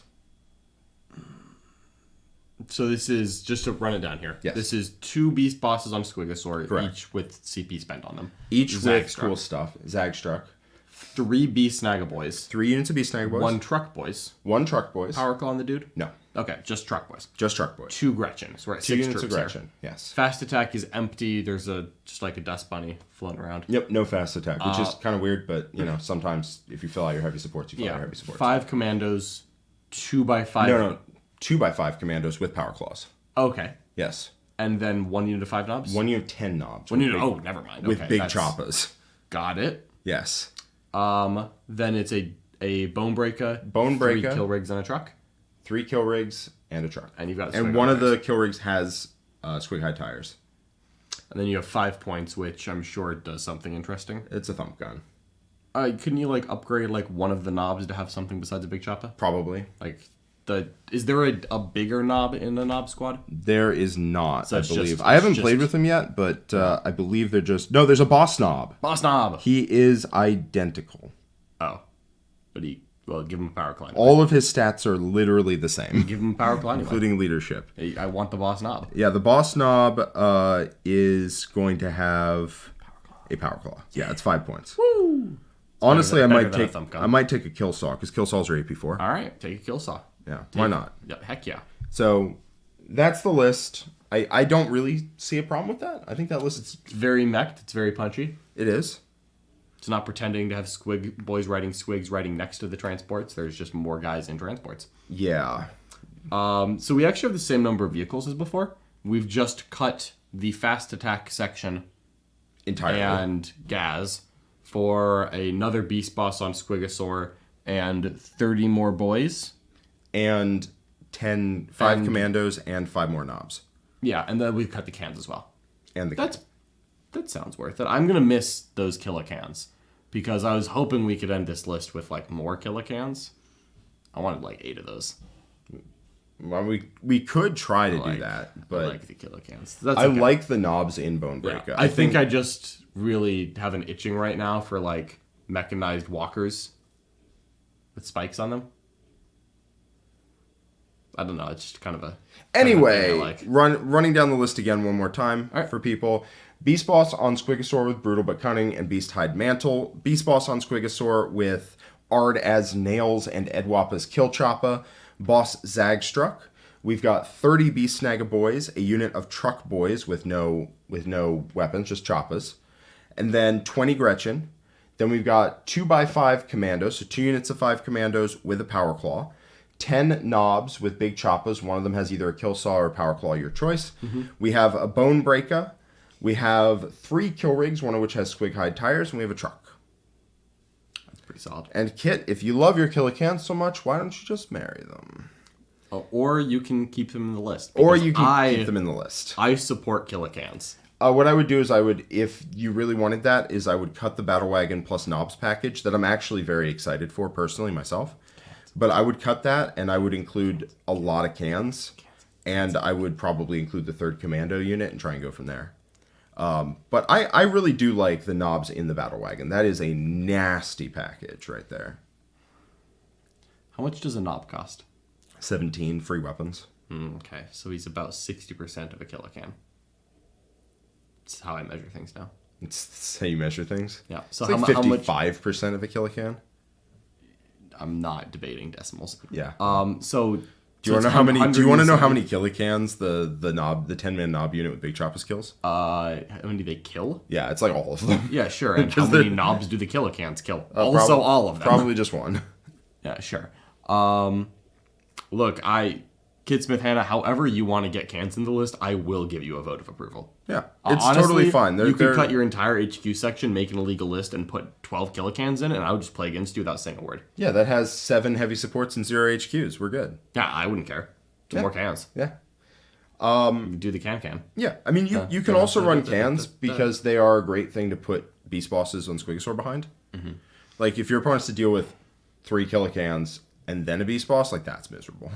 [SPEAKER 1] So this is, just to run it down here,
[SPEAKER 2] yes.
[SPEAKER 1] This is 2 beast bosses on Squigosaur,
[SPEAKER 2] correct.
[SPEAKER 1] Each with CP spent on them.
[SPEAKER 2] Each with cool stuff. Zagstruck.
[SPEAKER 1] 3 beast Snagaboys.
[SPEAKER 2] 3 units of beast Snagaboys.
[SPEAKER 1] 1 truck boys.
[SPEAKER 2] 1 truck boys.
[SPEAKER 1] Power claw on the dude?
[SPEAKER 2] No.
[SPEAKER 1] Okay, just truck boys.
[SPEAKER 2] Just truck boys.
[SPEAKER 1] 2 Gretchen. So we're at
[SPEAKER 2] 2
[SPEAKER 1] 6
[SPEAKER 2] units
[SPEAKER 1] troops
[SPEAKER 2] of Gretchen,
[SPEAKER 1] here.
[SPEAKER 2] yes.
[SPEAKER 1] Fast attack is empty. There's just like a dust bunny floating around.
[SPEAKER 2] Yep, no fast attack, which is kind of weird, but, sometimes if you fill out your heavy supports, you fill out your heavy supports.
[SPEAKER 1] 5 commandos, 2x5.
[SPEAKER 2] No. 2x5 commandos with power claws.
[SPEAKER 1] Okay.
[SPEAKER 2] Yes.
[SPEAKER 1] And then 1 unit of 5 knobs?
[SPEAKER 2] 1 unit of 10 knobs.
[SPEAKER 1] Never mind.
[SPEAKER 2] With big choppers.
[SPEAKER 1] Got it.
[SPEAKER 2] Yes.
[SPEAKER 1] Then it's a bone breaker. 3 kill rigs and a truck.
[SPEAKER 2] 3 kill rigs and a truck.
[SPEAKER 1] And you've got
[SPEAKER 2] and one of the kill rigs has squig high tires.
[SPEAKER 1] And then you have 5 points, which I'm sure does something interesting.
[SPEAKER 2] It's a thump gun.
[SPEAKER 1] Couldn't you upgrade one of the knobs to have something besides a big chopper?
[SPEAKER 2] Probably.
[SPEAKER 1] Is there a bigger knob in the knob squad?
[SPEAKER 2] There is not,
[SPEAKER 1] so
[SPEAKER 2] I believe. I haven't played with them yet, but I believe they're just... No, there's a boss knob.
[SPEAKER 1] Boss knob!
[SPEAKER 2] He is identical.
[SPEAKER 1] Oh. But give him a power climb.
[SPEAKER 2] All of his stats are literally the same.
[SPEAKER 1] Give him a power climb.
[SPEAKER 2] Including leadership.
[SPEAKER 1] I want the boss knob.
[SPEAKER 2] Yeah, the boss knob is going to have a power claw. Yeah, it's 5 points.
[SPEAKER 1] Woo!
[SPEAKER 2] Honestly, I might take a kill saw, because kill saws are AP4.
[SPEAKER 1] All right, take a kill saw.
[SPEAKER 2] Yeah, why not?
[SPEAKER 1] Yeah, heck yeah.
[SPEAKER 2] So, that's the list. I don't really see a problem with that. I think that list...
[SPEAKER 1] It's very mech'd. It's very punchy.
[SPEAKER 2] It is.
[SPEAKER 1] It's not pretending to have boys riding squigs riding next to the transports. There's just more guys in transports.
[SPEAKER 2] Yeah.
[SPEAKER 1] So we actually have the same number of vehicles as before. We've just cut the fast attack section
[SPEAKER 2] Entirely.
[SPEAKER 1] and Gaz for another beast boss on Squigosaur and 30 more boys.
[SPEAKER 2] And 5 commandos and 5 more knobs.
[SPEAKER 1] Yeah, and then we've cut the cans as well.
[SPEAKER 2] And the
[SPEAKER 1] That sounds worth it. I'm going to miss those killicans because I was hoping we could end this list with like more killicans. I wanted like 8 of those.
[SPEAKER 2] Well, we could try to do that, but
[SPEAKER 1] I like the killicans. That's
[SPEAKER 2] I
[SPEAKER 1] okay.
[SPEAKER 2] like the knobs in Bone
[SPEAKER 1] Yeah,
[SPEAKER 2] Breaker.
[SPEAKER 1] I think I just really have an itching right now for like mechanized walkers with spikes on them. I don't know. It's just kind of a...
[SPEAKER 2] Anyway,
[SPEAKER 1] like.
[SPEAKER 2] running down the list again one more time
[SPEAKER 1] All right.
[SPEAKER 2] for people. Beast Boss on Squigosaur with Brutal but Cunning and Beast Hide Mantle. Beast Boss on Squigosaur with Ard as Nails and Edwap as Killchoppa. Boss Zagstruck. We've got 30 Beast Snagga Boys, a unit of Truck Boys with no weapons, just choppas. And then 20 Gretchen. Then we've got 2x5 Commandos, so 2 units of 5 Commandos with a Power Claw. 10 knobs with big choppas. One of them has either a kill saw or a power claw, your choice. Mm-hmm. We have a bone breaker. We have 3 kill rigs, one of which has squig hide tires, and we have a truck.
[SPEAKER 1] That's pretty solid.
[SPEAKER 2] And Kit, if you love your killicans so much, why don't you just marry them?
[SPEAKER 1] Or you can keep them in the list.
[SPEAKER 2] Or you can keep them in the list.
[SPEAKER 1] I support killicans.
[SPEAKER 2] What I would do is if you really wanted that, is I would cut the Battle Wagon plus knobs package that I'm actually very excited for personally myself. But I would cut that, and I would include a lot of cans, and I would probably include the 3rd Commando unit and try and go from there. But I really do like the knobs in the Battle Wagon. That is a nasty package right there.
[SPEAKER 1] How much does a knob cost?
[SPEAKER 2] 17 free weapons.
[SPEAKER 1] Okay, so he's about 60% of a killican. That's how I measure things now.
[SPEAKER 2] It's how you measure things.
[SPEAKER 1] Yeah. So
[SPEAKER 2] It's
[SPEAKER 1] how
[SPEAKER 2] like
[SPEAKER 1] much?
[SPEAKER 2] 55% of a killican.
[SPEAKER 1] I'm not debating decimals.
[SPEAKER 2] Yeah.
[SPEAKER 1] So
[SPEAKER 2] Do you want to know how many? Do you want to know how many killicans the 10-man knob unit with big choppas kills?
[SPEAKER 1] How many do they kill?
[SPEAKER 2] Yeah, it's like all of them.
[SPEAKER 1] Yeah, sure. And how many knobs do the killicans kill? Also, all of them.
[SPEAKER 2] Probably just one.
[SPEAKER 1] Yeah, sure. Look, Kid Smith Hannah, however you want to get cans in the list, I will give you a vote of approval.
[SPEAKER 2] Yeah, it's
[SPEAKER 1] Honestly,
[SPEAKER 2] totally fine.
[SPEAKER 1] You could cut your entire HQ section, make an illegal list, and put 12 killicans in it, and I would just play against you without saying a word.
[SPEAKER 2] Yeah, that has 7 heavy supports and 0 HQs. We're good.
[SPEAKER 1] Yeah, I wouldn't care. More cans.
[SPEAKER 2] Yeah.
[SPEAKER 1] Do the can.
[SPEAKER 2] Yeah, I mean, you can also run cans because they are a great thing to put beast bosses on Squigosaur behind. Mm-hmm. Like, if your opponent's to deal with 3 killicans and then a beast boss, like, that's miserable.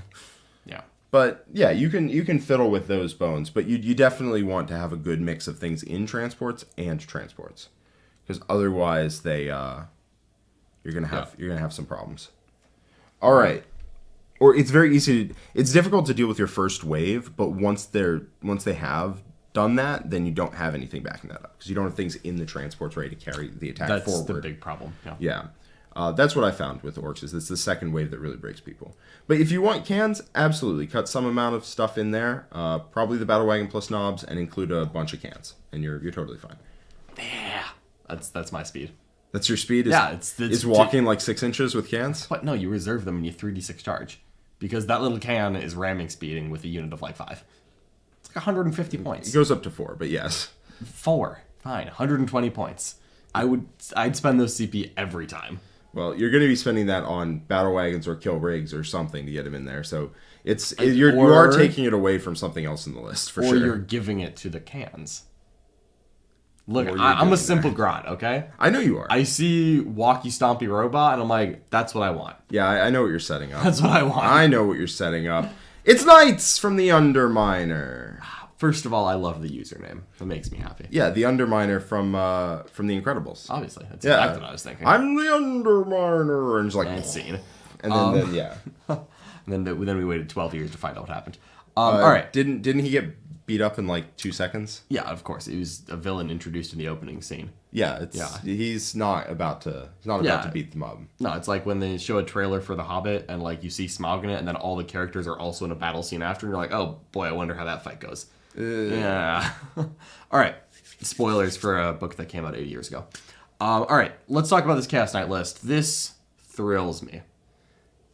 [SPEAKER 1] Yeah.
[SPEAKER 2] But, yeah, you can fiddle with those bones, but you definitely want to have a good mix of things in transports and transports. Because otherwise, you're gonna have some problems. All right. Or it's very easy. It's difficult to deal with your first wave, but once they have done that, then you don't have anything backing that up because you don't have things in the transports ready to carry the attack forward.
[SPEAKER 1] That's the big problem. Yeah.
[SPEAKER 2] Yeah. That's what I found with Orks. Is it's the second wave that really breaks people. But if you want cans, absolutely cut some amount of stuff in there. Probably the Battle Wagon plus knobs, and include a bunch of cans, and you're totally fine.
[SPEAKER 1] Yeah. That's my speed.
[SPEAKER 2] That's your speed. It's walking like 6 inches with cans.
[SPEAKER 1] But no, you reserve them and you 3d6 charge. Because that little can is ramming speeding with a unit of like 5. It's like 150 points.
[SPEAKER 2] It goes up to 4, but yes.
[SPEAKER 1] 4. Fine. 120 points. I'd spend those CP every time.
[SPEAKER 2] Well, you're going to be spending that on battle wagons or kill rigs or something to get them in there. So you are taking it away from something else in the list for sure.
[SPEAKER 1] Or you're giving it to the cans. Look, I'm a simple grot, okay?
[SPEAKER 2] I know you are.
[SPEAKER 1] I see Walkie Stompy Robot, and I'm like, that's what I want.
[SPEAKER 2] Yeah, I know what you're setting up.
[SPEAKER 1] That's what I want.
[SPEAKER 2] I know what you're setting up. It's Knights from the Underminer.
[SPEAKER 1] First of all, I love the username. It makes me happy.
[SPEAKER 2] Yeah, the Underminer from The Incredibles.
[SPEAKER 1] Obviously. That's exactly what I was thinking.
[SPEAKER 2] I'm the Underminer. And it's like...
[SPEAKER 1] And scene.
[SPEAKER 2] And then yeah.
[SPEAKER 1] And then we waited 12 years to find out what happened. All right.
[SPEAKER 2] Didn't he get beat up in like 2 seconds?
[SPEAKER 1] Yeah, of course. He was a villain introduced in the opening scene.
[SPEAKER 2] Yeah, he's not about to beat them up.
[SPEAKER 1] No, it's like when they show a trailer for The Hobbit and like you see Smaug in it, and then all the characters are also in a battle scene after, and you're like, oh boy, I wonder how that fight goes. Yeah. All right. Spoilers for a book that came out 80 years ago. All right, let's talk about this Chaos Knight list. This thrills me.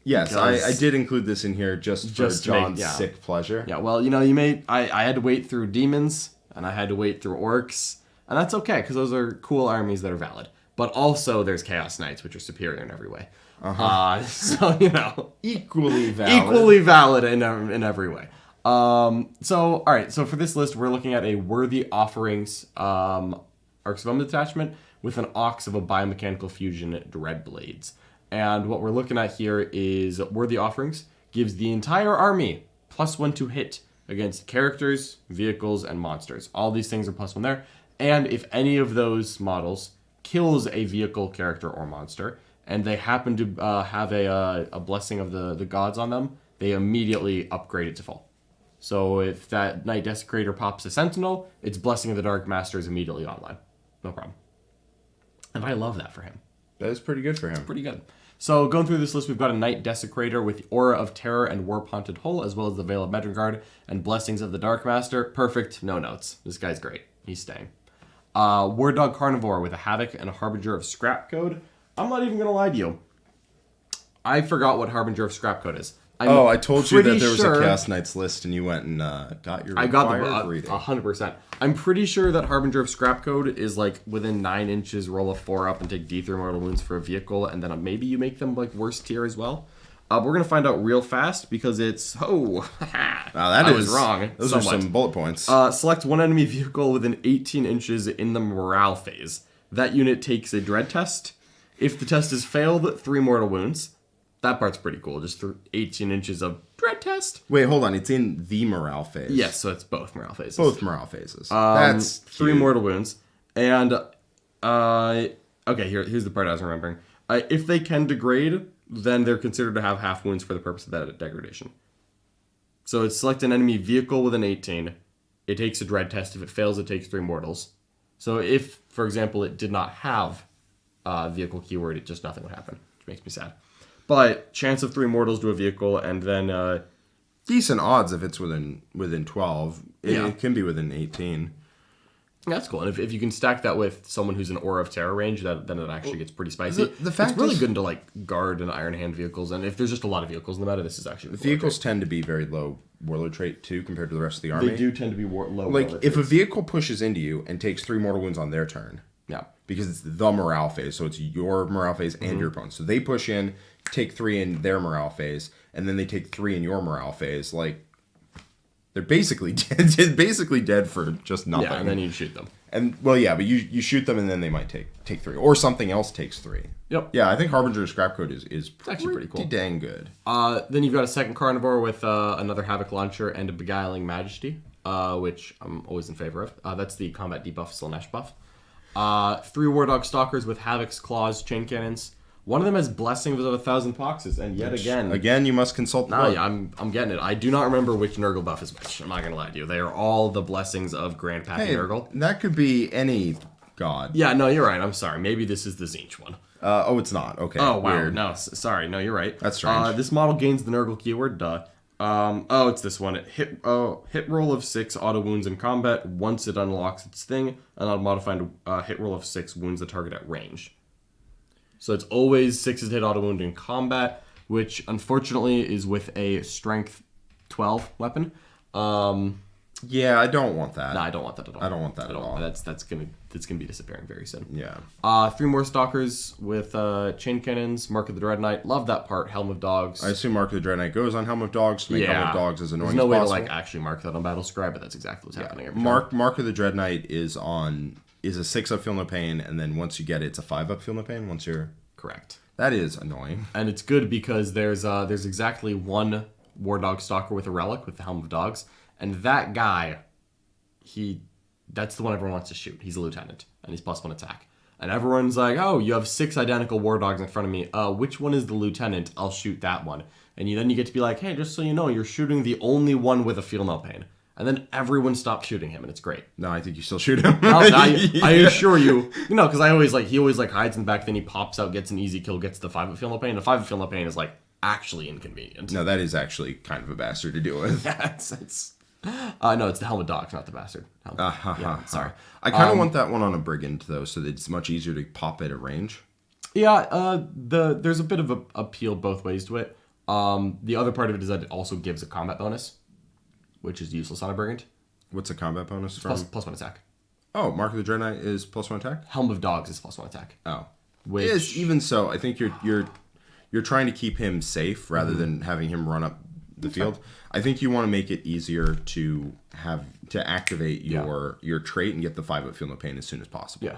[SPEAKER 2] Yes,
[SPEAKER 1] Because-
[SPEAKER 2] I did include this in here just for
[SPEAKER 1] Just to make-
[SPEAKER 2] John's
[SPEAKER 1] yeah.
[SPEAKER 2] sick pleasure.
[SPEAKER 1] Yeah, well, you made... I had to wait through demons, and I had to wait through orcs, and that's okay, because those are cool armies that are valid. But also, there's Chaos Knights, which are superior in every way. So,
[SPEAKER 2] Equally valid.
[SPEAKER 1] equally valid in every way. So, all right, so for this list, we're looking at a Worthy Offerings Arcs of Omen detachment with an Ox of a Biomechanical Fusion Dreadblades. And what we're looking at here is Worthy Offerings gives the entire army +1 to hit against characters, vehicles, and monsters. All these things are +1 there. And if any of those models kills a vehicle, character, or monster, and they happen to have a blessing of the gods on them, they immediately upgrade it to full. So if that Knight Desecrator pops a Sentinel, its Blessing of the Dark Master is immediately online. No problem. And I love that for him.
[SPEAKER 2] That is pretty good for him.
[SPEAKER 1] Pretty good. So going through this list, we've got a Knight Desecrator with Aura of Terror and Warp-Haunted Hull, as well as the Veil of Medringard and Blessings of the Dark Master. Perfect, no notes. This guy's great. He's staying. War Dog Carnivore with a Havoc and a Harbinger of Scrap Code. I'm not even going to lie to you. I forgot what Harbinger of Scrap Code is.
[SPEAKER 2] I told you that there was
[SPEAKER 1] sure,
[SPEAKER 2] a Chaos Knights list, and you went and got your
[SPEAKER 1] I got
[SPEAKER 2] required
[SPEAKER 1] the
[SPEAKER 2] reading.
[SPEAKER 1] 100%. I'm pretty sure that Harbinger of Scrap Code is like within 9 inches, roll a 4 up and take D3 mortal wounds for a vehicle, and then maybe you make them like worst tier as well. We're gonna find out real fast because it's I was wrong.
[SPEAKER 2] Those are some bullet points.
[SPEAKER 1] Select one enemy vehicle within 18 inches in the morale phase. That unit takes a dread test. If the test is failed, 3 mortal wounds. That part's pretty cool. Just 18 inches of dread test.
[SPEAKER 2] Wait, hold on. It's in the morale phase.
[SPEAKER 1] Yes, so it's both morale phases.
[SPEAKER 2] Both morale phases. That's
[SPEAKER 1] 3
[SPEAKER 2] huge.
[SPEAKER 1] mortal wounds. And, okay, here's the part I was remembering. If they can degrade, then they're considered to have half wounds for the purpose of that degradation. So it's select an enemy vehicle with an 18. It takes a dread test. If it fails, it takes 3 mortals. So if, for example, it did not have vehicle keyword, it just nothing would happen, which makes me sad. But chance of 3 mortals to a vehicle, and then
[SPEAKER 2] Decent odds if it's within 12.
[SPEAKER 1] Yeah.
[SPEAKER 2] It can be within 18.
[SPEAKER 1] that's cool. And if you can stack that with someone who's in Aura of Terror range, then it actually gets pretty spicy.
[SPEAKER 2] The fact
[SPEAKER 1] it's really
[SPEAKER 2] is-
[SPEAKER 1] good into like guard and Iron Hand vehicles, and if there's just a lot of vehicles in the meta, this is actually
[SPEAKER 2] The vehicles tend to be very low warlord trait too compared to the rest of the army.
[SPEAKER 1] They do tend to be low.
[SPEAKER 2] Like
[SPEAKER 1] warlord
[SPEAKER 2] if a
[SPEAKER 1] traits.
[SPEAKER 2] vehicle pushes into you and takes 3 mortal wounds on their turn,
[SPEAKER 1] yeah,
[SPEAKER 2] because it's the morale phase, so it's your morale phase and your opponent. So they push in, take 3 in their morale phase, and then they take 3 in your morale phase. Like they're basically dead for just nothing.
[SPEAKER 1] yeah, and then you shoot them.
[SPEAKER 2] And well, yeah, but you shoot them and then they might take 3, or something else takes 3.
[SPEAKER 1] Yep.
[SPEAKER 2] Yeah, I think Harbinger Scrap Code is
[SPEAKER 1] actually pretty cool.
[SPEAKER 2] dang good.
[SPEAKER 1] Then you've got a second Carnivore with another Havoc Launcher and a Beguiling Majesty, which I'm always in favor of. That's the combat debuff Slaanesh buff. 3 War Dog Stalkers with Havoc's Claws, Chain Cannons. One of them has Blessing of 1,000 Poxes, and yet
[SPEAKER 2] Again, you must consult the
[SPEAKER 1] No,
[SPEAKER 2] book.
[SPEAKER 1] yeah, I'm getting it. I do not remember which Nurgle buff is which. I'm not gonna lie to you. They are all the blessings of Grand Pappy
[SPEAKER 2] Hey,
[SPEAKER 1] Nurgle.
[SPEAKER 2] that could be any god.
[SPEAKER 1] Yeah, no, you're right. I'm sorry. Maybe this is the Tzeentch one.
[SPEAKER 2] Oh, it's not. Okay.
[SPEAKER 1] Oh wow,
[SPEAKER 2] Weird.
[SPEAKER 1] no, sorry, no, you're right.
[SPEAKER 2] That's strange.
[SPEAKER 1] This model gains the Nurgle keyword. Duh. It's this one. Hit roll of 6 auto wounds in combat. Once it unlocks its thing, an unmodified hit roll of 6 wounds the target at range. So it's always 6 hit auto wound in combat, which unfortunately is with a strength 12 weapon.
[SPEAKER 2] Yeah, I don't want that.
[SPEAKER 1] No, I don't want that at all.
[SPEAKER 2] I don't want that at all.
[SPEAKER 1] That's gonna be disappearing very soon.
[SPEAKER 2] Yeah.
[SPEAKER 1] 3 more Stalkers with Chain Cannons, Mark of the Dread Knight. Love that part. Helm of Dogs.
[SPEAKER 2] I assume Mark of the Dread Knight goes on Helm of Dogs to make Helm of Dogs as annoying
[SPEAKER 1] There's no way
[SPEAKER 2] as
[SPEAKER 1] to
[SPEAKER 2] possible.
[SPEAKER 1] like actually mark that on Battle Scribe, but that's exactly what's happening every time.
[SPEAKER 2] Mark of the Dread Knight is a 6 up Feel No Pain, and then once you get it, it's a 5 up Feel No Pain. Once you're
[SPEAKER 1] Correct.
[SPEAKER 2] that is annoying.
[SPEAKER 1] And it's good because there's exactly one War Dog Stalker with a relic with the Helm of Dogs, and that guy, that's the one everyone wants to shoot. He's a lieutenant, and he's +1 attack. And everyone's like, oh, you have 6 identical War Dogs in front of me. Which one is the lieutenant? I'll shoot that one. And then you get to be like, hey, just so you know, you're shooting the only one with a Feel No Pain. And then everyone stops shooting him, and it's great.
[SPEAKER 2] No, I think you still shoot him.
[SPEAKER 1] I assure you, because he always hides in the back, then he pops out, gets an easy kill, gets the 5 of Feel No Pain. The 5 of Feel No Pain is actually inconvenient.
[SPEAKER 2] No, that is actually kind of a bastard to deal with.
[SPEAKER 1] Yeah, it's No, it's the Helmet Dogs, not the Bastard. Yeah, sorry.
[SPEAKER 2] I kind of want that one on a Brigand, though, so that it's much easier to pop at a range.
[SPEAKER 1] Yeah, there's a bit of a appeal both ways to it. The other part of it is that it also gives a combat bonus, which is useless on a Brigand.
[SPEAKER 2] What's a combat bonus from?
[SPEAKER 1] Plus 1 attack.
[SPEAKER 2] Oh, Mark of the Dread Knight is +1 attack?
[SPEAKER 1] Helm of Dogs is +1 attack.
[SPEAKER 2] Oh.
[SPEAKER 1] Which...
[SPEAKER 2] Yes, even so, I think you're trying to keep him safe rather than having him run up the field. I think you want to make it easier to activate your trait and get the 5 Feel No Pain as soon as possible.
[SPEAKER 1] Yeah.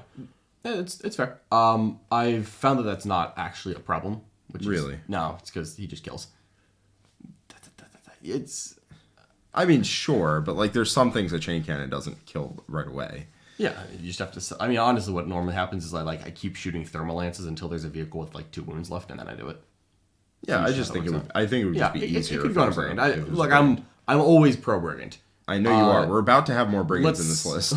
[SPEAKER 1] It's fair. I've found that that's not actually a problem.
[SPEAKER 2] Really?
[SPEAKER 1] No, it's because he just kills. It's...
[SPEAKER 2] I mean, sure, but like there's some things that Chain Cannon doesn't kill right away.
[SPEAKER 1] Yeah, you just have to... I mean, honestly, what normally happens is I keep shooting thermal lances until there's a vehicle with like 2 wounds left, and then I do it.
[SPEAKER 2] Yeah, I just think it would. I think it would just be easier.
[SPEAKER 1] It could go on a Brigand. Look, I'm always pro Brigand.
[SPEAKER 2] I know you are. We're about to have more Brigands in this list.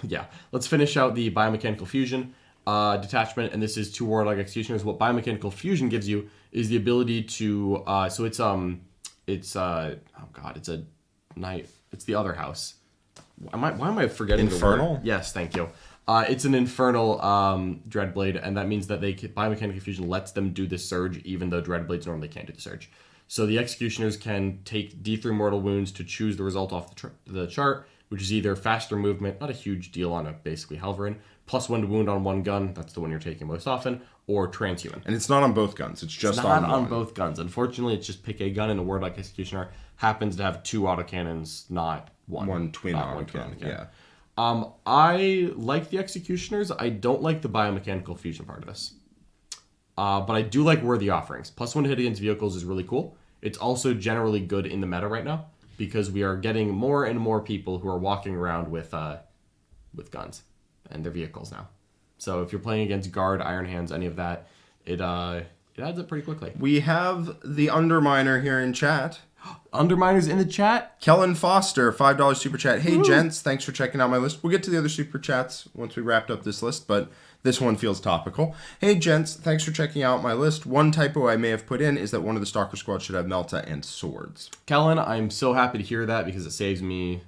[SPEAKER 1] Yeah, let's finish out the Biomechanical Fusion detachment, and this is 2 Warlock Executioners. What Biomechanical Fusion gives you is the ability to... so it's a knight. It's the other house. Why am I forgetting
[SPEAKER 2] Infernal?
[SPEAKER 1] the word? Yes, thank you. It's an Infernal Dreadblade, and that means that Biomechanical Fusion lets them do the Surge, even though Dreadblades normally can't do the Surge. So the Executioners can take D3 mortal wounds to choose the result off the chart, which is either faster movement, not a huge deal on a basically Halverin, +1 to wound on 1 gun, that's the one you're taking most often, or Transhuman.
[SPEAKER 2] And it's not on both guns, it's just
[SPEAKER 1] not
[SPEAKER 2] on
[SPEAKER 1] on
[SPEAKER 2] one.
[SPEAKER 1] both guns. Unfortunately, it's just pick a gun, and a Warlock Executioner happens to have 2 autocannons, not one.
[SPEAKER 2] One twin autocannon, yeah.
[SPEAKER 1] I like the Executioners. I don't like the Biomechanical Fusion part of this. But I do like Worthy Offerings. +1 to hit against vehicles is really cool. It's also generally good in the meta right now, because we are getting more and more people who are walking around with guns and their vehicles now. So if you're playing against Guard, Iron Hands, any of that, it adds up pretty quickly.
[SPEAKER 2] We have the Underminer here in chat.
[SPEAKER 1] Underminer's in the chat.
[SPEAKER 2] Kellen Foster, $5 super chat. Hey, gents, thanks for checking out my list. We'll get to the other super chats once we wrapped up this list, but this one feels topical. Hey, gents, thanks for checking out my list. One typo I may have put in is that one of the Stalker Squad should have Melta and swords.
[SPEAKER 1] Kellen, I'm so happy to hear that because it saves me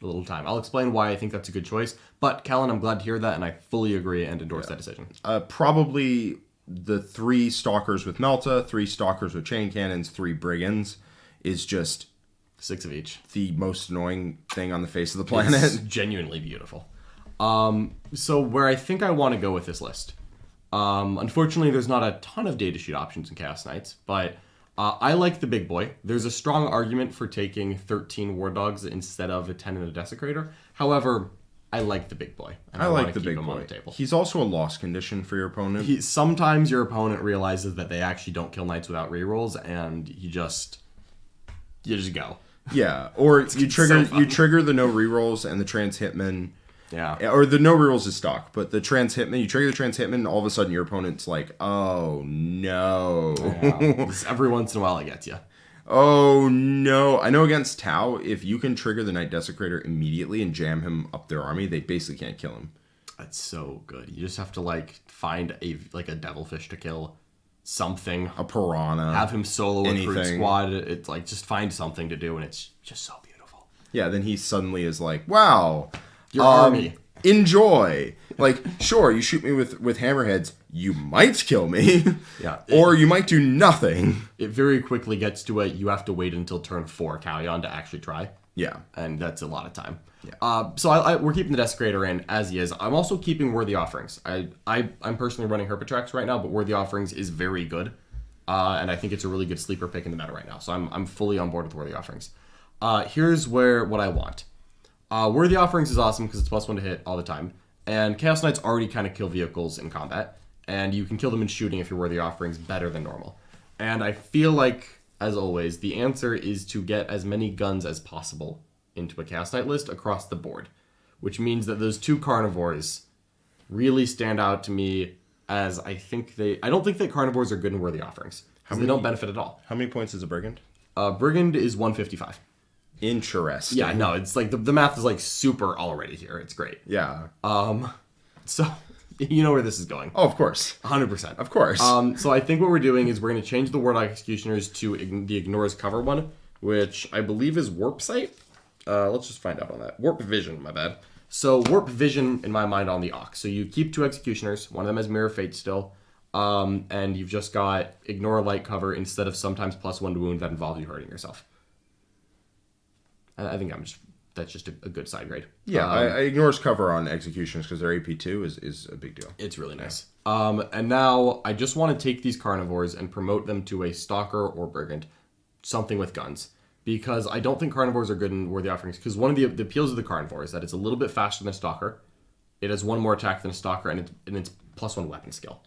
[SPEAKER 1] a little time. I'll explain why I think that's a good choice. But, Kellen, I'm glad to hear that, and I fully agree and endorse that decision.
[SPEAKER 2] Probably the 3 Stalkers with Melta, 3 Stalkers with Chain Cannons, 3 Brigands is just
[SPEAKER 1] 6 of each.
[SPEAKER 2] The most annoying thing on the face of the planet.
[SPEAKER 1] It's genuinely beautiful. So where I think I want to go with this list, unfortunately there's not a ton of data sheet options in Chaos Knights, but I like the big boy. There's a strong argument for taking 13 War Dogs instead of a 10 and a Desecrator. However, I like the big boy. And
[SPEAKER 2] I like the big
[SPEAKER 1] him
[SPEAKER 2] boy.
[SPEAKER 1] On the table.
[SPEAKER 2] He's also a loss condition for your opponent.
[SPEAKER 1] Sometimes your opponent realizes that they actually don't kill knights without rerolls, and you just go.
[SPEAKER 2] Yeah, or you trigger the no rerolls and the trans hitman.
[SPEAKER 1] Yeah.
[SPEAKER 2] Or the no rerolls is stock, but the trans hitman, you trigger the trans hitman, and all of a sudden your opponent's like, oh no.
[SPEAKER 1] Yeah. Every once in a while it gets you.
[SPEAKER 2] Oh no. I know against Tau, if you can trigger the Knight Desecrator immediately and jam him up their army, they basically can't kill him.
[SPEAKER 1] That's so good. You just have to find a devilfish to kill. Something,
[SPEAKER 2] a piranha,
[SPEAKER 1] have him solo a crew squad. It's just find something to do, and it's just so beautiful.
[SPEAKER 2] Yeah, then he suddenly is like, "Wow,
[SPEAKER 1] your army,
[SPEAKER 2] enjoy." Sure, you shoot me with hammerheads, you might kill me,
[SPEAKER 1] yeah,
[SPEAKER 2] or you might do nothing.
[SPEAKER 1] It very quickly gets to you have to wait until turn 4 Callion to actually try.
[SPEAKER 2] Yeah,
[SPEAKER 1] and that's a lot of time.
[SPEAKER 2] Yeah.
[SPEAKER 1] So we're keeping the Desecrator in as he is. I'm also keeping Worthy Offerings. I'm personally running Herpetrax right now, but Worthy Offerings is very good, and I think it's a really good sleeper pick in the meta right now. So I'm fully on board with Worthy Offerings. Here's what I want. Worthy Offerings is awesome because it's +1 to hit all the time, and Chaos Knights already kind of kill vehicles in combat, and you can kill them in shooting if your Worthy Offerings better than normal. And I feel like, as always, the answer is to get as many guns as possible into a Chaos Knight list across the board, which means that those 2 carnivores really stand out to me as I don't think that carnivores are good in Worthy Offerings because they don't benefit at all.
[SPEAKER 2] How many points is a Brigand?
[SPEAKER 1] Brigand is 155.
[SPEAKER 2] Interesting.
[SPEAKER 1] Yeah, no, it's the math is super already here. It's great.
[SPEAKER 2] Yeah.
[SPEAKER 1] So you know where this is going.
[SPEAKER 2] Oh, of course.
[SPEAKER 1] 100%.
[SPEAKER 2] Of course.
[SPEAKER 1] So I think what we're doing is we're going to change the Warlock Executioners to the Ignores cover one, which I believe is Warp Sight. Let's just find out on that. Warp Vision, my bad. So Warp Vision, in my mind, on the Orks. So you keep 2 Executioners. One of them has Mirror Fate still. And you've just got Ignore Light Cover instead of sometimes +1 to wound that involves you hurting yourself. I think that's just a good side grade.
[SPEAKER 2] Yeah, I ignores cover on Executioners because their AP2 is a big deal.
[SPEAKER 1] It's really nice. And now I just want to take these Carnivores and promote them to a Stalker or Brigand. Something with guns. Because I don't think Carnivores are good in Worthy Offerings. Because one of the appeals of the Carnivore is that it's a little bit faster than a Stalker. It has 1 more attack than a Stalker, and it's +1 weapon skill.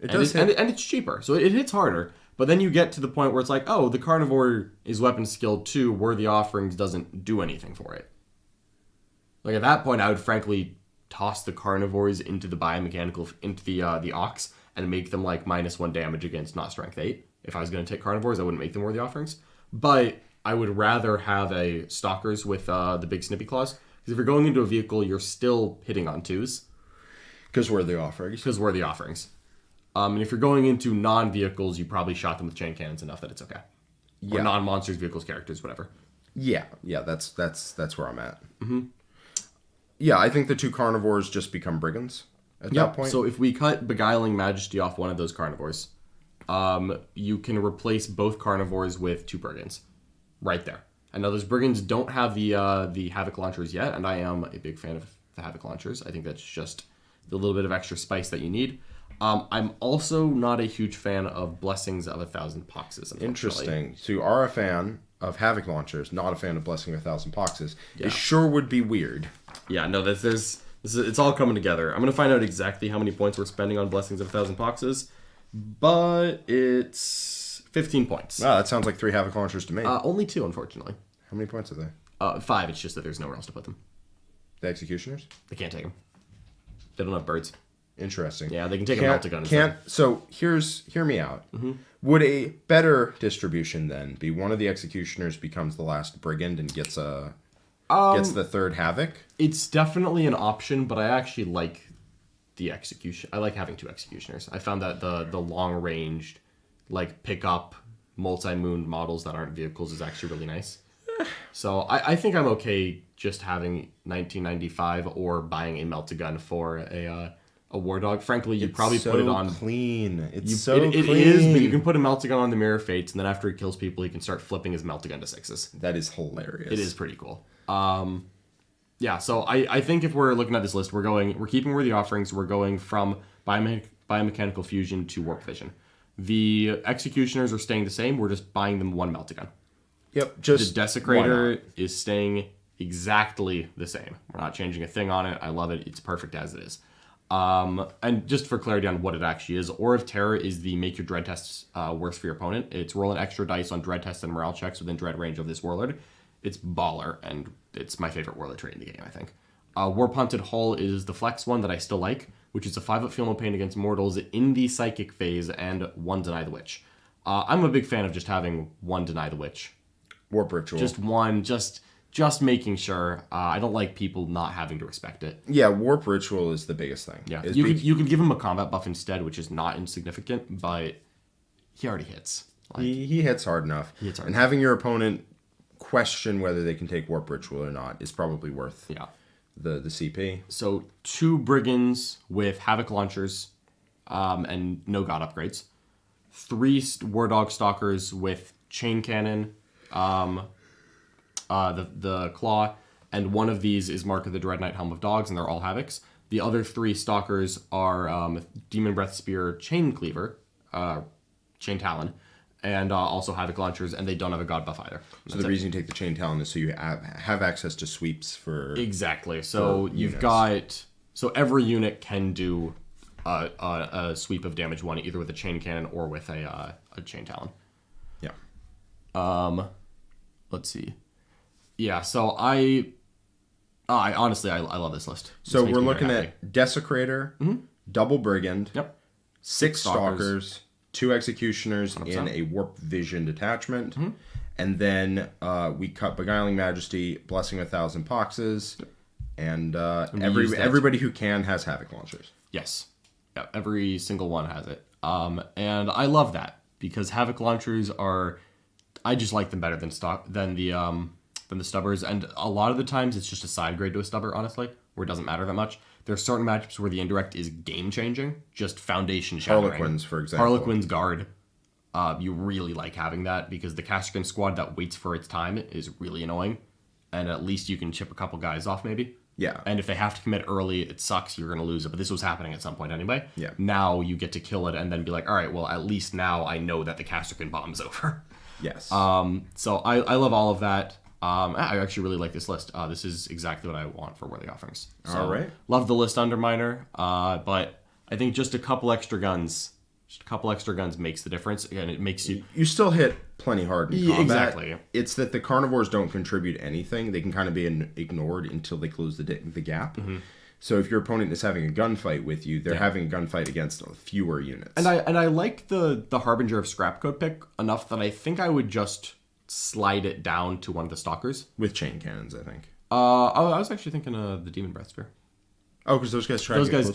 [SPEAKER 2] It does hit.
[SPEAKER 1] And it's cheaper, so it hits harder. But then you get to the point where it's like, oh, the Carnivore is weapon skill 2, Worthy Offerings doesn't do anything for it. Like, at that point, I would frankly toss the Carnivores into the biomechanical, into the Orks, and make them, like, -1 damage against not Strength 8. If I was going to take Carnivores, I wouldn't make them Worthy Offerings. But I would rather have a Stalkers with the big Snippy Claws. Because if you're going into a vehicle, you're still hitting on 2s.
[SPEAKER 2] Because Worthy Offerings.
[SPEAKER 1] Because Worthy Offerings. And if you're going into non-vehicles, you probably shot them with chain cannons enough that it's okay. Yeah. Or non-monsters, vehicles, characters, whatever.
[SPEAKER 2] Yeah, that's where I'm at. Mm-hmm. Yeah, I think the 2 Carnivores just become Brigands at that point.
[SPEAKER 1] So if we cut Beguiling Majesty off one of those Carnivores, you can replace both Carnivores with 2 Brigands. Right there. And now those Brigands don't have the Havoc Launchers yet, and I am a big fan of the Havoc Launchers. I think that's just the little bit of extra spice that you need. I'm also not a huge fan of Blessings of 1,000 Poxes.
[SPEAKER 2] Interesting. So you are a fan of Havoc Launchers, not a fan of Blessing of 1,000 Poxes. Yeah. It sure would be weird.
[SPEAKER 1] Yeah, no, it's all coming together. I'm going to find out exactly how many points we're spending on Blessings of 1,000 Poxes, but it's 15 points.
[SPEAKER 2] Wow, that sounds like 3 Havoc Launchers to me.
[SPEAKER 1] Only 2, unfortunately.
[SPEAKER 2] How many points are they?
[SPEAKER 1] 5, it's just that there's nowhere else to put them.
[SPEAKER 2] The Executioners?
[SPEAKER 1] They can't take them. They don't have birds.
[SPEAKER 2] Interesting.
[SPEAKER 1] Yeah, they can take a Meltagun instead.
[SPEAKER 2] So hear me out. Mm-hmm. Would a better distribution then be one of the Executioners becomes the last Brigand and gets the 3rd Havoc?
[SPEAKER 1] It's definitely an option, but I actually like the Execution. I like having 2 Executioners. I found that the long ranged, like pick up multi-moon models that aren't vehicles is actually really nice. So I think I'm okay just having 1995 or buying a Meltagun for a War Dog. Frankly, you'd probably put it on
[SPEAKER 2] clean. It is,
[SPEAKER 1] but you can put a Meltagun on the Mirror Fates, and then after he kills people, he can start flipping his Meltagun to 6s.
[SPEAKER 2] That is hilarious.
[SPEAKER 1] It is pretty cool. Yeah, so I think if we're looking at this list, we're keeping Worthy Offerings. We're going from Biomechanical Fusion to Warp Vision. The Executioners are staying the same. We're just buying them 1 Meltagun.
[SPEAKER 2] Yep, just
[SPEAKER 1] the Desecrator is staying exactly the same. We're not changing a thing on it. I love it. It's perfect as it is. And just for clarity on what it actually is, Aura of Terror is the make your dread tests worse for your opponent. It's rolling extra dice on dread tests and morale checks within dread range of this warlord. It's baller, and it's my favorite warlord trait in the game, I think. Warp Hunted Hull is the flex one that I still like, which is a 5-up feel no pain against mortals in the psychic phase and 1 Deny the Witch. I'm a big fan of just having 1 Deny the Witch.
[SPEAKER 2] Warp Ritual.
[SPEAKER 1] Just 1, just making sure. I don't like people not having to respect it.
[SPEAKER 2] Yeah, Warp Ritual is the biggest thing.
[SPEAKER 1] Yeah, you could give him a combat buff instead, which is not insignificant, but he already hits.
[SPEAKER 2] Like, he hits hard enough. And having your opponent question whether they can take Warp Ritual or not is probably worth the CP.
[SPEAKER 1] So 2 Brigands with Havoc Launchers and no God upgrades. 3 War Dog Stalkers with Chain Cannon, the Claw, and 1 of these is Mark of the Dread Knight Helm of Dogs, and they're all Havocs. The other 3 Stalkers are Demon Breath Spear, Chain Cleaver, Chain Talon, and also Havoc Launchers, and they don't have a God buff either.
[SPEAKER 2] So the reason you take the Chain Talon is so you have access to sweeps for...
[SPEAKER 1] Exactly. So you've got... So every unit can do a sweep of damage 1, either with a Chain Cannon or with a Chain Talon.
[SPEAKER 2] Yeah.
[SPEAKER 1] Let's see. Yeah, so I honestly love this list.
[SPEAKER 2] So we're looking at Desecrator, Double Brigand, 6 Stalkers, 2 Executioners 100%. In a Warp Vision detachment, and then we cut Beguiling Majesty, Blessing 1,000 Poxes, and everybody who can has Havoc Launchers.
[SPEAKER 1] Yes. Yeah, every single one has it. And I love that, because Havoc Launchers are... I just like them better than than the stubbers, and a lot of the times it's just a side grade to a stubber, honestly, where it doesn't matter that much. There are certain matchups where the indirect is game-changing, just foundation shattering.
[SPEAKER 2] Harlequins, for example.
[SPEAKER 1] Harlequin's guard. You really like having that because the Castrican squad that waits for its time is really annoying, and at least you can chip a couple guys off maybe.
[SPEAKER 2] Yeah.
[SPEAKER 1] And if they have to commit early, it sucks. You're going to lose it. But this was happening at some point anyway.
[SPEAKER 2] Yeah.
[SPEAKER 1] Now you get to kill it and then be like, all right, well, at least now I know that the Castrican bomb's over.
[SPEAKER 2] Yes.
[SPEAKER 1] So I love all of that. I actually really like this list. This is exactly what I want for Worthy Offerings. So,
[SPEAKER 2] all right.
[SPEAKER 1] Love the list, Underminer. But I think just a couple extra guns makes the difference. Again, it makes you...
[SPEAKER 2] You still hit plenty hard in combat.
[SPEAKER 1] Exactly.
[SPEAKER 2] It's that the carnivores don't contribute anything. They can kind of be ignored until they close the gap. Mm-hmm. So if your opponent is having a gunfight with you, they're having a gunfight against fewer units.
[SPEAKER 1] And I like the Harbinger of Scrap Code pick enough that I think I would just slide it down to one of the Stalkers.
[SPEAKER 2] With chain cannons, I think.
[SPEAKER 1] I was actually thinking of the Demon Breath Spear.
[SPEAKER 2] Oh, because those guys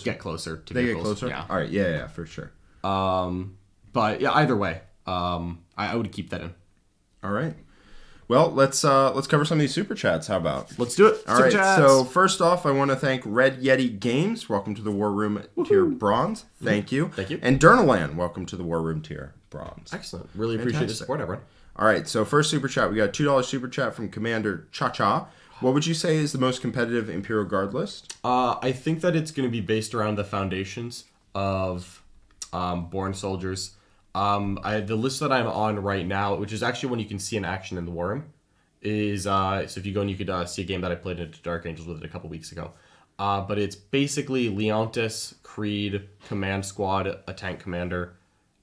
[SPEAKER 1] get closer to
[SPEAKER 2] They
[SPEAKER 1] vehicles.
[SPEAKER 2] get closer?
[SPEAKER 1] Yeah.
[SPEAKER 2] All right, yeah, for sure.
[SPEAKER 1] But yeah, either way, I would keep that in.
[SPEAKER 2] All right. Well, let's cover some of these super chats. How about?
[SPEAKER 1] Let's do it.
[SPEAKER 2] All right. So first off, I want to thank Red Yeti Games. Welcome to the War Room tier bronze. Thank you.
[SPEAKER 1] Thank you.
[SPEAKER 2] And Dernalan, welcome to the War Room tier bronze.
[SPEAKER 1] Excellent. Really appreciate the support, everyone.
[SPEAKER 2] All right. So first super chat, we got a $2 super chat from Commander Cha Cha. What would you say is the most competitive Imperial Guard list?
[SPEAKER 1] I think that it's going to be based around the foundations of Born Soldiers. The list that I'm on right now, which is actually one you can see in action in the War Room, is so if you go and you could see a game that I played at Dark Angels with it a couple weeks ago. But it's basically Leontis, Creed, Command Squad, a tank commander,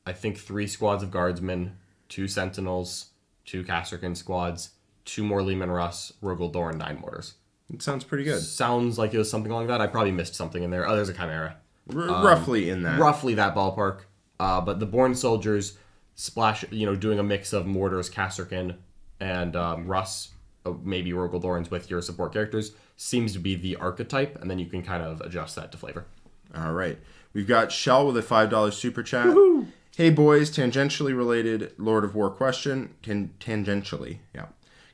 [SPEAKER 1] I think 3 squads of guardsmen, 2 sentinels, 2 Castrican squads, 2 more Leman Russ, Rogaldor, and 9 mortars.
[SPEAKER 2] It sounds pretty good.
[SPEAKER 1] Sounds like it was something like that. I probably missed something in there. Oh, there's a Chimera.
[SPEAKER 2] Roughly in that.
[SPEAKER 1] Roughly that ballpark. But the Born Soldiers splash, doing a mix of mortars, Castrican, and Russ, maybe Rogaldorans with your support characters, seems to be the archetype, and then you can kind of adjust that to flavor.
[SPEAKER 2] All right. We've got Shell with a $5 super chat.
[SPEAKER 1] Woohoo!
[SPEAKER 2] Hey boys, tangentially related Lord of War question. Tangentially, yeah.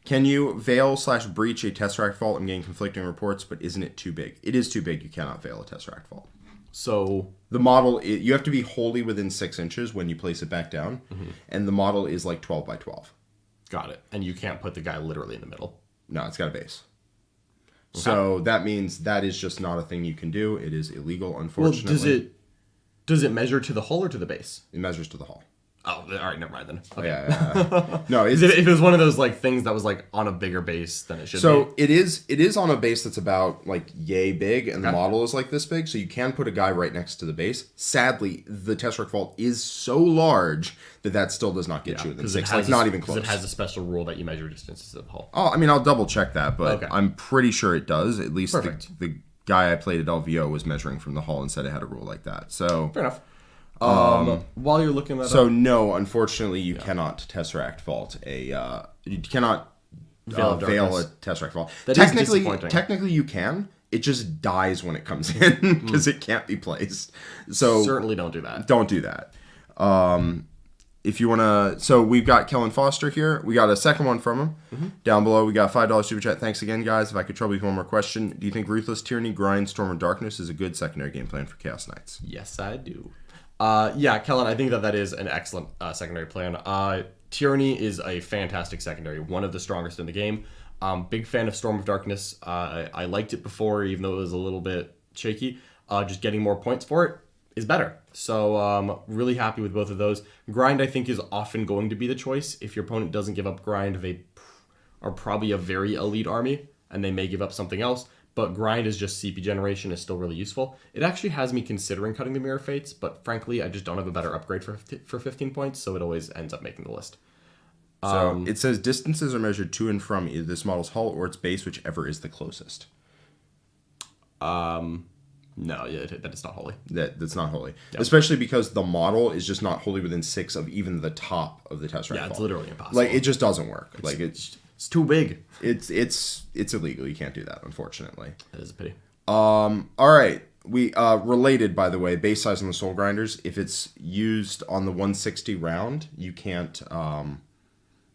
[SPEAKER 2] Can you veil/breach a Tesseract Vault? I'm getting conflicting reports, but isn't it too big? It is too big. You cannot veil a Tesseract Vault.
[SPEAKER 1] So
[SPEAKER 2] the model, you have to be wholly within 6 inches when you place it back down, and the model is like 12 by 12.
[SPEAKER 1] Got it. And you can't put the guy literally in the middle.
[SPEAKER 2] No, it's got a base.
[SPEAKER 1] Okay.
[SPEAKER 2] So that means that is just not a thing you can do. It is illegal, unfortunately.
[SPEAKER 1] Well, does it measure to the hull or to the base?
[SPEAKER 2] It measures to the hull.
[SPEAKER 1] Oh, all right, never mind then. Okay.
[SPEAKER 2] Yeah. No,
[SPEAKER 1] if it was one of those like things that was like on a bigger base than it should be.
[SPEAKER 2] So it is on a base that's about like yay big, and the model is like this big, so you can put a guy right next to the base. Sadly, the Tesseract Vault is so large that still does not get you within 6. Like not even close.
[SPEAKER 1] It has a special rule that you measure distances to the hull.
[SPEAKER 2] Oh, I mean, I'll double check that, but
[SPEAKER 1] Okay.
[SPEAKER 2] I'm pretty sure it does. At least
[SPEAKER 1] Perfect.
[SPEAKER 2] the guy I played at LVO was measuring from the hull and said it had a rule like that. So
[SPEAKER 1] Fair enough. While you're looking that
[SPEAKER 2] so
[SPEAKER 1] up,
[SPEAKER 2] no, unfortunately, you cannot Tesseract Vault you cannot veil a Tesseract Vault.
[SPEAKER 1] That is disappointing.
[SPEAKER 2] Technically, you can. It just dies when it comes in because it can't be placed. So
[SPEAKER 1] certainly don't do that.
[SPEAKER 2] Don't do that. If you want to, so we've got Kellen Foster here. We got a second one from him down below. We got $5 super chat. Thanks again, guys. If I could trouble you with one more question, do you think Ruthless Tyranny, Grind, Storm of Darkness is a good secondary game plan for Chaos Knights?
[SPEAKER 1] Yes, I do. Yeah, Kellen, I think that is an excellent secondary plan. Tyranny is a fantastic secondary, one of the strongest in the game. Big fan of Storm of Darkness. I liked it before, even though it was a little bit shaky. Just getting more points for it is better. So really happy with both of those. Grind, I think, is often going to be the choice. If your opponent doesn't give up Grind, they are probably a very elite army, and they may give up something else. But Grind is just CP generation is still really useful. It actually has me considering cutting the Mirror Fates, but frankly, I just don't have a better upgrade for 15 points, so it always ends up making the list.
[SPEAKER 2] So it says distances are measured to and from either this model's hull or its base, whichever is the closest.
[SPEAKER 1] No, that is not holy.
[SPEAKER 2] That's not holy.
[SPEAKER 1] Yep.
[SPEAKER 2] Especially because the model is just not wholly within 6 of even the top of the Tesseract Vault.
[SPEAKER 1] Yeah, it's literally impossible.
[SPEAKER 2] Like, it just doesn't work.
[SPEAKER 1] It's too big.
[SPEAKER 2] It's illegal. You can't do that, unfortunately.
[SPEAKER 1] That is a pity.
[SPEAKER 2] All right. We related, by the way, base size on the Soul Grinders. If it's used on the 160 round, you can't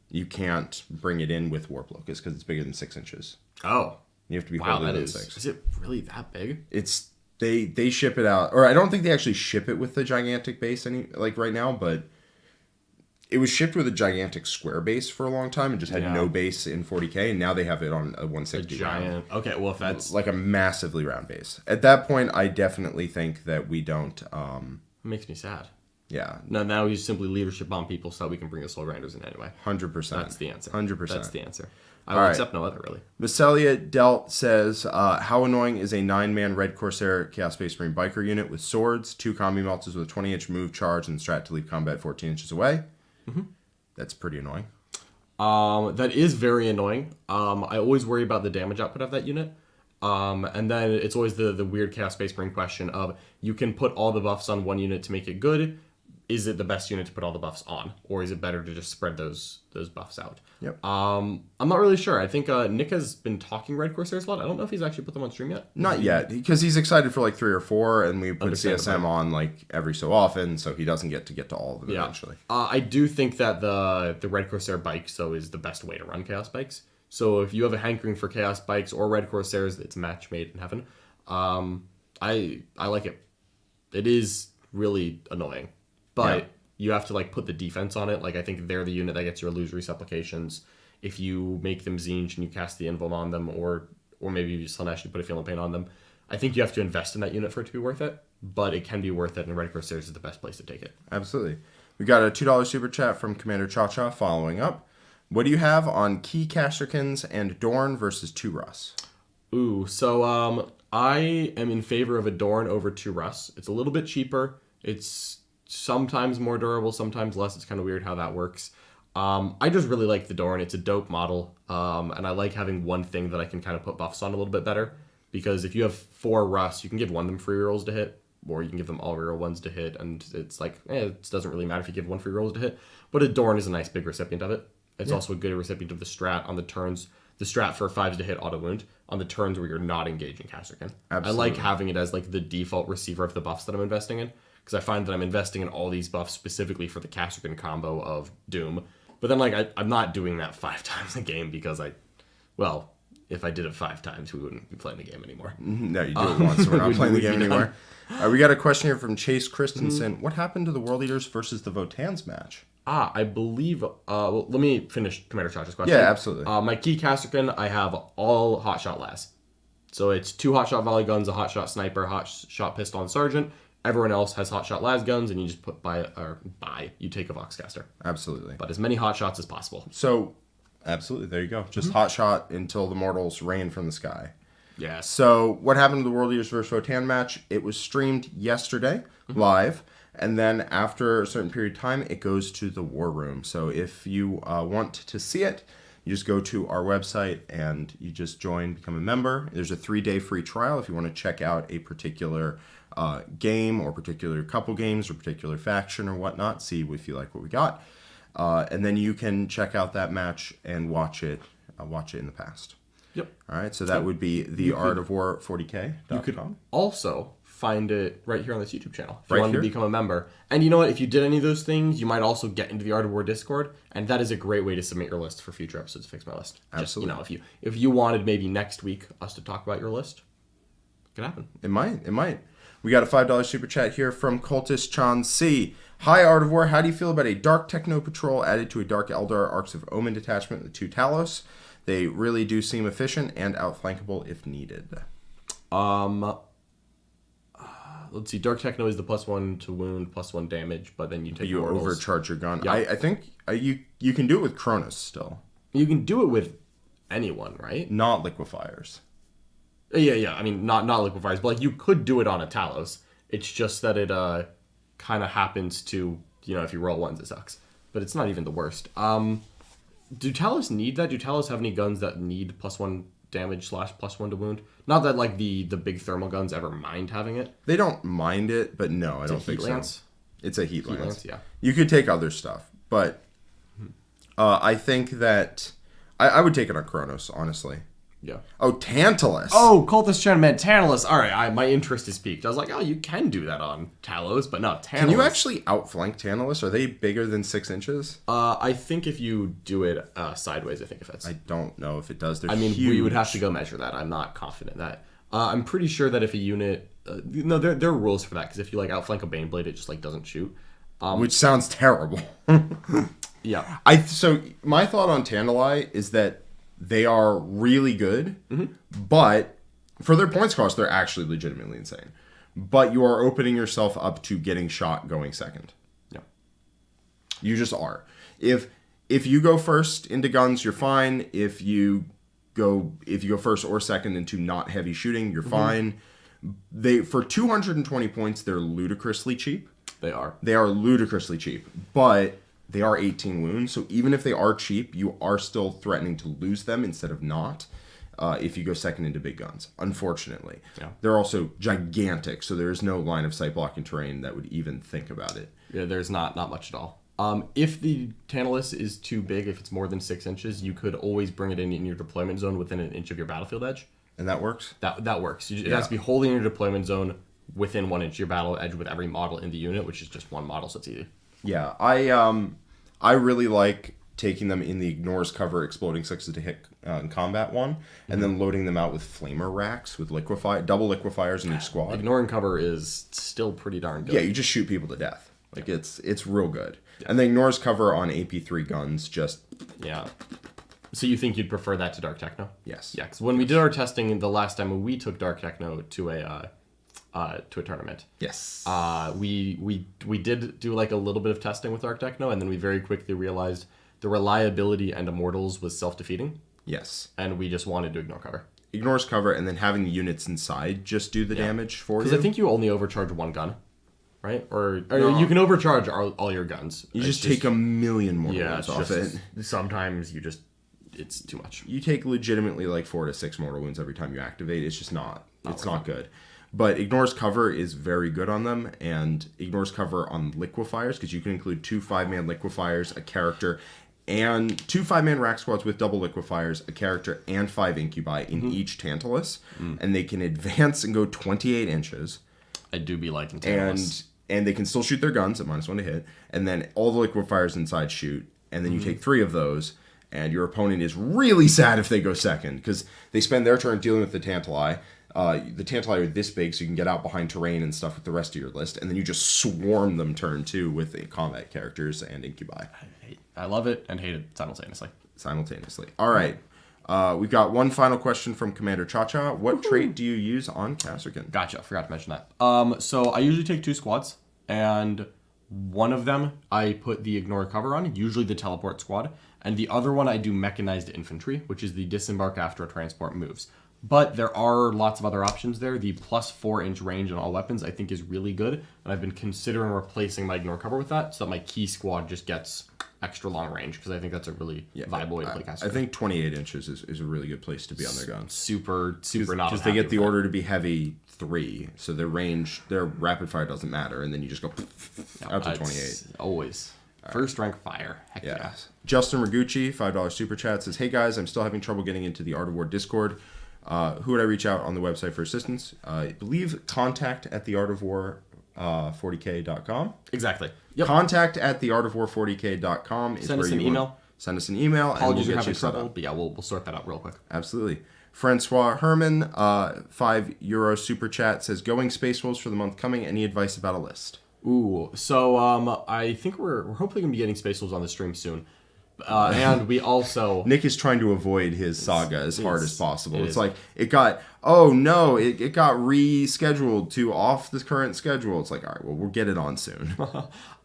[SPEAKER 2] you can't bring it in with Warp Locust because it's bigger than 6 inches.
[SPEAKER 1] Oh.
[SPEAKER 2] You have to be
[SPEAKER 1] Wow,
[SPEAKER 2] older
[SPEAKER 1] that
[SPEAKER 2] than
[SPEAKER 1] is.
[SPEAKER 2] 6.
[SPEAKER 1] Is it really that big?
[SPEAKER 2] It's they ship it out, or I don't think they actually ship it with the gigantic base right now, but it was shipped with a gigantic square base for a long time and just had no base in 40K, and now they have it on a 160
[SPEAKER 1] giant.
[SPEAKER 2] round.
[SPEAKER 1] Okay, well if that's
[SPEAKER 2] like a massively round base. At that point, I definitely think that we don't.
[SPEAKER 1] makes me sad.
[SPEAKER 2] Yeah.
[SPEAKER 1] No, now we just simply leadership bomb people so that we can bring the Soul Grinders in anyway.
[SPEAKER 2] 100%.
[SPEAKER 1] That's the answer.
[SPEAKER 2] 100%.
[SPEAKER 1] That's the answer. I will accept no other, really.
[SPEAKER 2] Visalia Delt says, how annoying is a 9-man Red Corsair Chaos Space Marine biker unit with swords, 2 combi melters with a 20-inch move charge, and strat to leave combat 14 inches away? Mm-hmm. That's pretty annoying.
[SPEAKER 1] That is very annoying. I always worry about the damage output of that unit. And then it's always the weird Chaos Space Marine question of, you can put all the buffs on one unit to make it good. Is it the best unit to put all the buffs on? Or is it better to just spread those buffs out?
[SPEAKER 2] Yep.
[SPEAKER 1] I'm not really sure. I think Nick has been talking Red Corsairs a lot. I don't know if he's actually put them on stream yet.
[SPEAKER 2] Not yet, because he's excited for like 3 or 4, and we put CSM on like every so often, so he doesn't get to all of them eventually.
[SPEAKER 1] I do think that the Red Corsair bikes, though, is the best way to run Chaos bikes. So if you have a hankering for Chaos bikes or Red Corsairs, it's a match made in heaven. I like it. It is really annoying. But you have to like put the defense on it. Like I think they're the unit that gets your illusory supplications. If you make them Tzeentch and you cast the invuln on them, or maybe you just actually put a Feeling Pain on them, I think you have to invest in that unit for it to be worth it. But it can be worth it, and Red Corsairs is the best place to take it.
[SPEAKER 2] Absolutely. We got a $2 super chat from Commander Cha-Cha following up. What do you have on Key Casterkins and Dorn versus 2 Russ?
[SPEAKER 1] Ooh, so I am in favor of a Dorn over 2 Russ. It's a little bit cheaper. It's sometimes more durable, sometimes less. It's kind of weird how that works. I just really like the Dorn. It's a dope model, and I like having one thing that I can kind of put buffs on a little bit better, because if you have 4 Russ, you can give one of them free rolls to hit, or you can give them all reroll ones to hit, and it's like, it doesn't really matter if you give one free rolls to hit, but a Dorn is a nice big recipient of it. It's also a good recipient of the strat on the turns. The strat for 5s to hit auto wound on the turns where you're not engaging Casterkin. I like having it as like the default receiver of the buffs that I'm investing in, because I find that I'm investing in all these buffs specifically for the Casterkin combo of Doom. But then like I'm not doing that 5 times a game, because if I did it 5 times, we wouldn't be playing the game anymore.
[SPEAKER 2] No, you do it once, so we're not playing the game anymore. We got a question here from Chase Christensen. What happened to the World Eaters versus the Votans match?
[SPEAKER 1] I believe... well, let me finish Commander Chacha's question.
[SPEAKER 2] Yeah, absolutely.
[SPEAKER 1] My key Casterkin, I have all Hotshot Las. So it's 2 Hotshot Volley guns, a Hotshot Sniper, Hotshot Pistol, and Sergeant. Everyone else has Hotshot Las guns, and you just you take a Voxcaster.
[SPEAKER 2] Absolutely.
[SPEAKER 1] But as many Hotshots as possible.
[SPEAKER 2] So, absolutely, there you go. Just Hotshot until the mortals rain from the sky.
[SPEAKER 1] Yes.
[SPEAKER 2] So, what happened to the World Eaters versus Votan match? It was streamed yesterday, live, and then after a certain period of time, it goes to the War Room. So, if you want to see it, you just go to our website and you just become a member. There's a 3-day free trial if you want to check out a particular game or particular couple games or particular faction or whatnot. See if you like what we got. And then you can check out that match and watch it in the past.
[SPEAKER 1] Yep.
[SPEAKER 2] All right, so that would be theartofwar40k.com.
[SPEAKER 1] You could also find it right here on this YouTube channel if you
[SPEAKER 2] Right
[SPEAKER 1] wanted
[SPEAKER 2] here?
[SPEAKER 1] to become a member. And you know what? If you did any of those things, you might also get into the Art of War Discord, and that is a great way to submit your list for future episodes of Fix My List.
[SPEAKER 2] Absolutely.
[SPEAKER 1] Just, if you wanted maybe next week us to talk about your list, it could happen.
[SPEAKER 2] It might. We got a $5 super chat here from Cultist Chan C. Hi, Art of War. How do you feel about a Dark Techno Patrol added to a Dark Eldar Arcs of Omen detachment with 2 Talos? They really do seem efficient and outflankable if needed.
[SPEAKER 1] Let's see. Dark Techno is the +1 to wound, +1 damage, but then you take
[SPEAKER 2] You
[SPEAKER 1] mortals.
[SPEAKER 2] overcharge your gun.
[SPEAKER 1] Yeah.
[SPEAKER 2] I think you can do it with Cronus still.
[SPEAKER 1] You can do it with anyone, right?
[SPEAKER 2] Not liquefiers.
[SPEAKER 1] Yeah. I mean, not liquefiers, but like you could do it on a Talos. It's just that it kind of happens to, if you roll 1s, it sucks. But it's not even the worst. Do Talos need that? Do Talos have any guns that need +1 damage / +1 to wound? Not that like the big thermal guns ever mind having it.
[SPEAKER 2] They don't mind it, but no, I don't think
[SPEAKER 1] Lance?
[SPEAKER 2] so. It's a heat lance.
[SPEAKER 1] Yeah.
[SPEAKER 2] You could take other stuff, but I think that I would take it on Kronos, honestly.
[SPEAKER 1] Yeah.
[SPEAKER 2] Oh, Tantalus.
[SPEAKER 1] Oh, Cultist Chen meant Tantalus. All right, my interest is piqued. I was like, oh, you can do that on Talos, but not Tantalus.
[SPEAKER 2] Can you actually outflank Tantalus? Are they bigger than 6 inches?
[SPEAKER 1] I think if you do it sideways, I think it fits.
[SPEAKER 2] I don't know if it does. They're
[SPEAKER 1] huge. We would have to go measure that. I'm not confident that. I'm pretty sure that if a unit... no, there are rules for that, because if you outflank a Baneblade, it just doesn't shoot.
[SPEAKER 2] Which sounds terrible.
[SPEAKER 1] Yeah.
[SPEAKER 2] So my thought on Tandalai is that they are really good, but for their points cost, they're actually legitimately insane. But you are opening yourself up to getting shot going second.
[SPEAKER 1] Yeah.
[SPEAKER 2] You just are. If you go first into guns, you're fine. If you go first or second into not heavy shooting, you're fine. For 220 points, they're ludicrously cheap.
[SPEAKER 1] They are.
[SPEAKER 2] They are ludicrously cheap, but they are 18 wounds. So even if they are cheap, you are still threatening to lose them instead of not. If you go second into big guns, unfortunately.
[SPEAKER 1] Yeah.
[SPEAKER 2] They're also gigantic, so there is no line of sight blocking terrain that would even think about it.
[SPEAKER 1] Yeah, there's not much at all. If the Tantalus is too big, if it's more than 6 inches, you could always bring it in your deployment zone within an inch of your battlefield edge.
[SPEAKER 2] And that works?
[SPEAKER 1] That works. It has to be wholly in your deployment zone within 1 inch of your battle edge with every model in the unit, which is just one model, so it's easy.
[SPEAKER 2] Yeah, I really like taking them in the ignores cover exploding 6s to hit in combat one, and then loading them out with flamer racks with double liquefiers in each squad.
[SPEAKER 1] Ignoring cover is still pretty darn good.
[SPEAKER 2] Yeah, you just shoot people to death. It's real good. Yeah. And the ignores cover on AP3 guns just...
[SPEAKER 1] Yeah. So you think you'd prefer that to Dark Techno?
[SPEAKER 2] Yes.
[SPEAKER 1] Yeah, because when we did our testing the last time, we took Dark Techno to a tournament.
[SPEAKER 2] Yes.
[SPEAKER 1] We did do a little bit of testing with Dark Techno, and then we very quickly realized the reliability and Immortals was self-defeating.
[SPEAKER 2] Yes.
[SPEAKER 1] And we just wanted to ignore cover.
[SPEAKER 2] Ignores cover, and then having the units inside just do the damage for you.
[SPEAKER 1] Because I think you only overcharge one gun, right? Or you can overcharge all your guns.
[SPEAKER 2] You just take a million more wounds off it.
[SPEAKER 1] Sometimes it's too much.
[SPEAKER 2] You take legitimately 4 to 6 mortal wounds every time you activate. It's just not good. But ignores cover is very good on them, and ignores cover on liquefiers, because you can include 2 5-man liquefiers, a character, and 2 5-man rack squads with double liquefiers, a character, and 5 incubi in each Tantalus, and they can advance and go 28 inches.
[SPEAKER 1] I do be liking Tantalus.
[SPEAKER 2] And they can still shoot their guns at -1 to hit, and then all the liquefiers inside shoot, and then you take 3 of those, and your opponent is really sad if they go second, because they spend their turn dealing with the Tantalai. The Tantalai are this big, so you can get out behind terrain and stuff with the rest of your list, and then you just swarm them turn 2 with the combat characters and incubi.
[SPEAKER 1] I love it and hate it simultaneously.
[SPEAKER 2] All right. We've got one final question from Commander Cha-Cha. What trait do you use on Kasrkin?
[SPEAKER 1] Gotcha. Forgot to mention that. So I usually take 2 squads, and one of them I put the ignore cover on, usually the teleport squad, and the other one I do mechanized infantry, which is the disembark after a transport moves. But there are lots of other options there. The plus 4-inch range on all weapons I think is really good, and I've been considering replacing my ignore cover with that so that my key squad just gets extra long range, because I think that's a really viable way to play Kasrkin.
[SPEAKER 2] I think 28 inches is a really good place to be on their guns.
[SPEAKER 1] Super not.
[SPEAKER 2] Because they get the order to be heavy 3, so their range, their rapid fire doesn't matter, and then you just go out to 28.
[SPEAKER 1] Always. First rank fire. Heck yeah.
[SPEAKER 2] Justin Ragucci, $5 super chat, says, "Hey guys, I'm still having trouble getting into the Art of War Discord. Who would I reach out on the website for assistance? I believe contact at theartofwar40k.com.
[SPEAKER 1] Exactly. Yep.
[SPEAKER 2] Contact at theartofwar40k.com is
[SPEAKER 1] Send
[SPEAKER 2] where
[SPEAKER 1] us an email.
[SPEAKER 2] Send us an email, and we'll get you set up.
[SPEAKER 1] But yeah, we'll sort that out real quick.
[SPEAKER 2] Absolutely. Francois Herman, €5 super chat, says, "Going Space Wolves for the month coming. Any advice about a list?"
[SPEAKER 1] Ooh, so I think we're hopefully gonna be getting Space Wolves on the stream soon. And we also...
[SPEAKER 2] Nick is trying to avoid his saga as hard as possible. It's like, it got rescheduled to off the current schedule. It's like, all right, well, we'll get it on soon.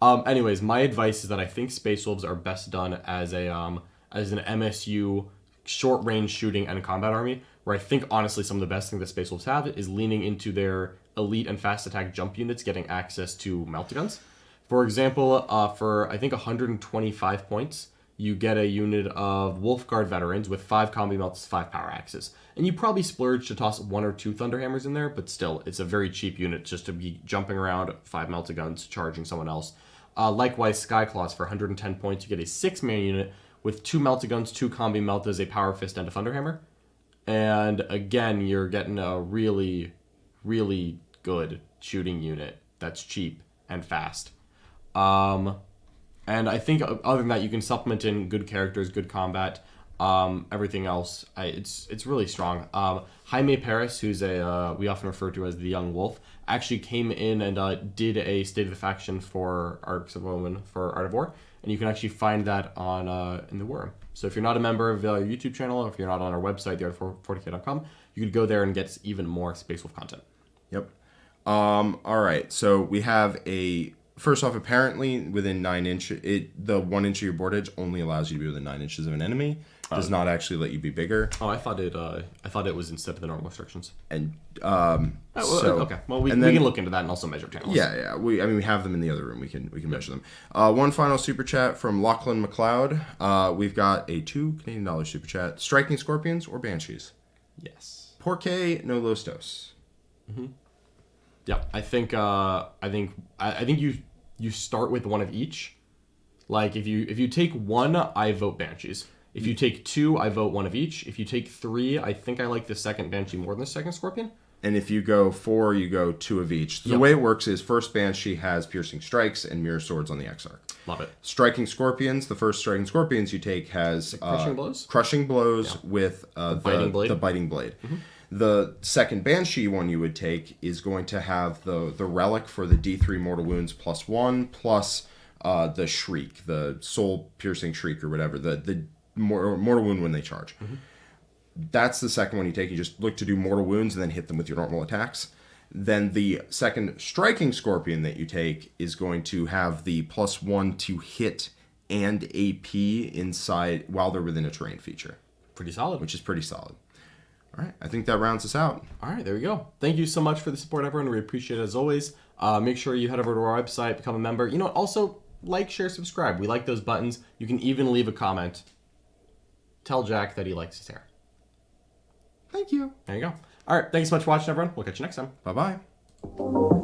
[SPEAKER 1] Anyways, my advice is that I think Space Wolves are best done as an MSU short-range shooting and combat army, where I think, honestly, some of the best thing that Space Wolves have is leaning into their elite and fast attack jump units getting access to meltaguns. For example, for, I think, 125 points... you get a unit of Wolfguard veterans with 5 combi melts, 5 power axes. And you probably splurge to toss 1 or 2 Thunderhammers in there, but still, it's a very cheap unit just to be jumping around 5 meltaguns, charging someone else. Likewise, Skyclaws, for 110 points, you get a 6-man unit with 2 meltaguns, 2 combi meltas, a power fist, and a Thunderhammer. And again, you're getting a really, really good shooting unit that's cheap and fast. And I think other than that, you can supplement in good characters, good combat, everything else. It's really strong. Jaime Paris, who's we often refer to as the Young Wolf, actually came in and did a State of the Faction for Arcs of Omen for Art of War, and you can actually find that on in the War Room. So if you're not a member of our YouTube channel, or if you're not on our website, theart40k.com, you could go there and get even more Space Wolf content.
[SPEAKER 2] Yep. All right. So we have first off, apparently within 9 inches, the 1 inch of your board edge only allows you to be within 9 inches of an enemy. Does not actually let you be bigger.
[SPEAKER 1] Oh, I thought it was instead of the normal restrictions.
[SPEAKER 2] And
[SPEAKER 1] okay. Well, we can look into that and also measure channels.
[SPEAKER 2] Yeah. We have them in the other room. We can measure them. One final super chat from Lachlan McLeod. We've got a $2 Canadian super chat. Striking Scorpions or Banshees?
[SPEAKER 1] Yes.
[SPEAKER 2] Porque no los dos.
[SPEAKER 1] Mm-hmm. Yeah, I think you start with one of each. Like if you take one, I vote Banshees. If you take two, I vote one of each. If you take three, I think I like the second Banshee more than the second Scorpion.
[SPEAKER 2] And if you go 4, you go 2 of each. The way it works is first Banshee has piercing strikes and mirror swords on the Exarch.
[SPEAKER 1] Love it.
[SPEAKER 2] Striking Scorpions, the first Striking Scorpions you take has
[SPEAKER 1] crushing blows.
[SPEAKER 2] Crushing blows with the biting blade.
[SPEAKER 1] Mm-hmm.
[SPEAKER 2] The second Banshee one you would take is going to have the relic for the D3 mortal wounds +1 plus the shriek, the soul piercing shriek or whatever, the mortal wound when they charge. Mm-hmm. That's the second one you take. You just look to do mortal wounds and then hit them with your normal attacks. Then the second Striking Scorpion that you take is going to have the +1 to hit and AP inside while they're within a terrain feature.
[SPEAKER 1] Pretty solid.
[SPEAKER 2] Which is pretty solid. All right. I think that rounds us out.
[SPEAKER 1] All right. There we go. Thank you so much for the support, everyone. We appreciate it as always. Make sure you head over to our website, become a member. Also like, share, subscribe. We like those buttons. You can even leave a comment. Tell Jack that he likes his hair.
[SPEAKER 2] Thank you.
[SPEAKER 1] There you go. All right. Thanks so much for watching, everyone. We'll catch you next time.
[SPEAKER 2] Bye-bye.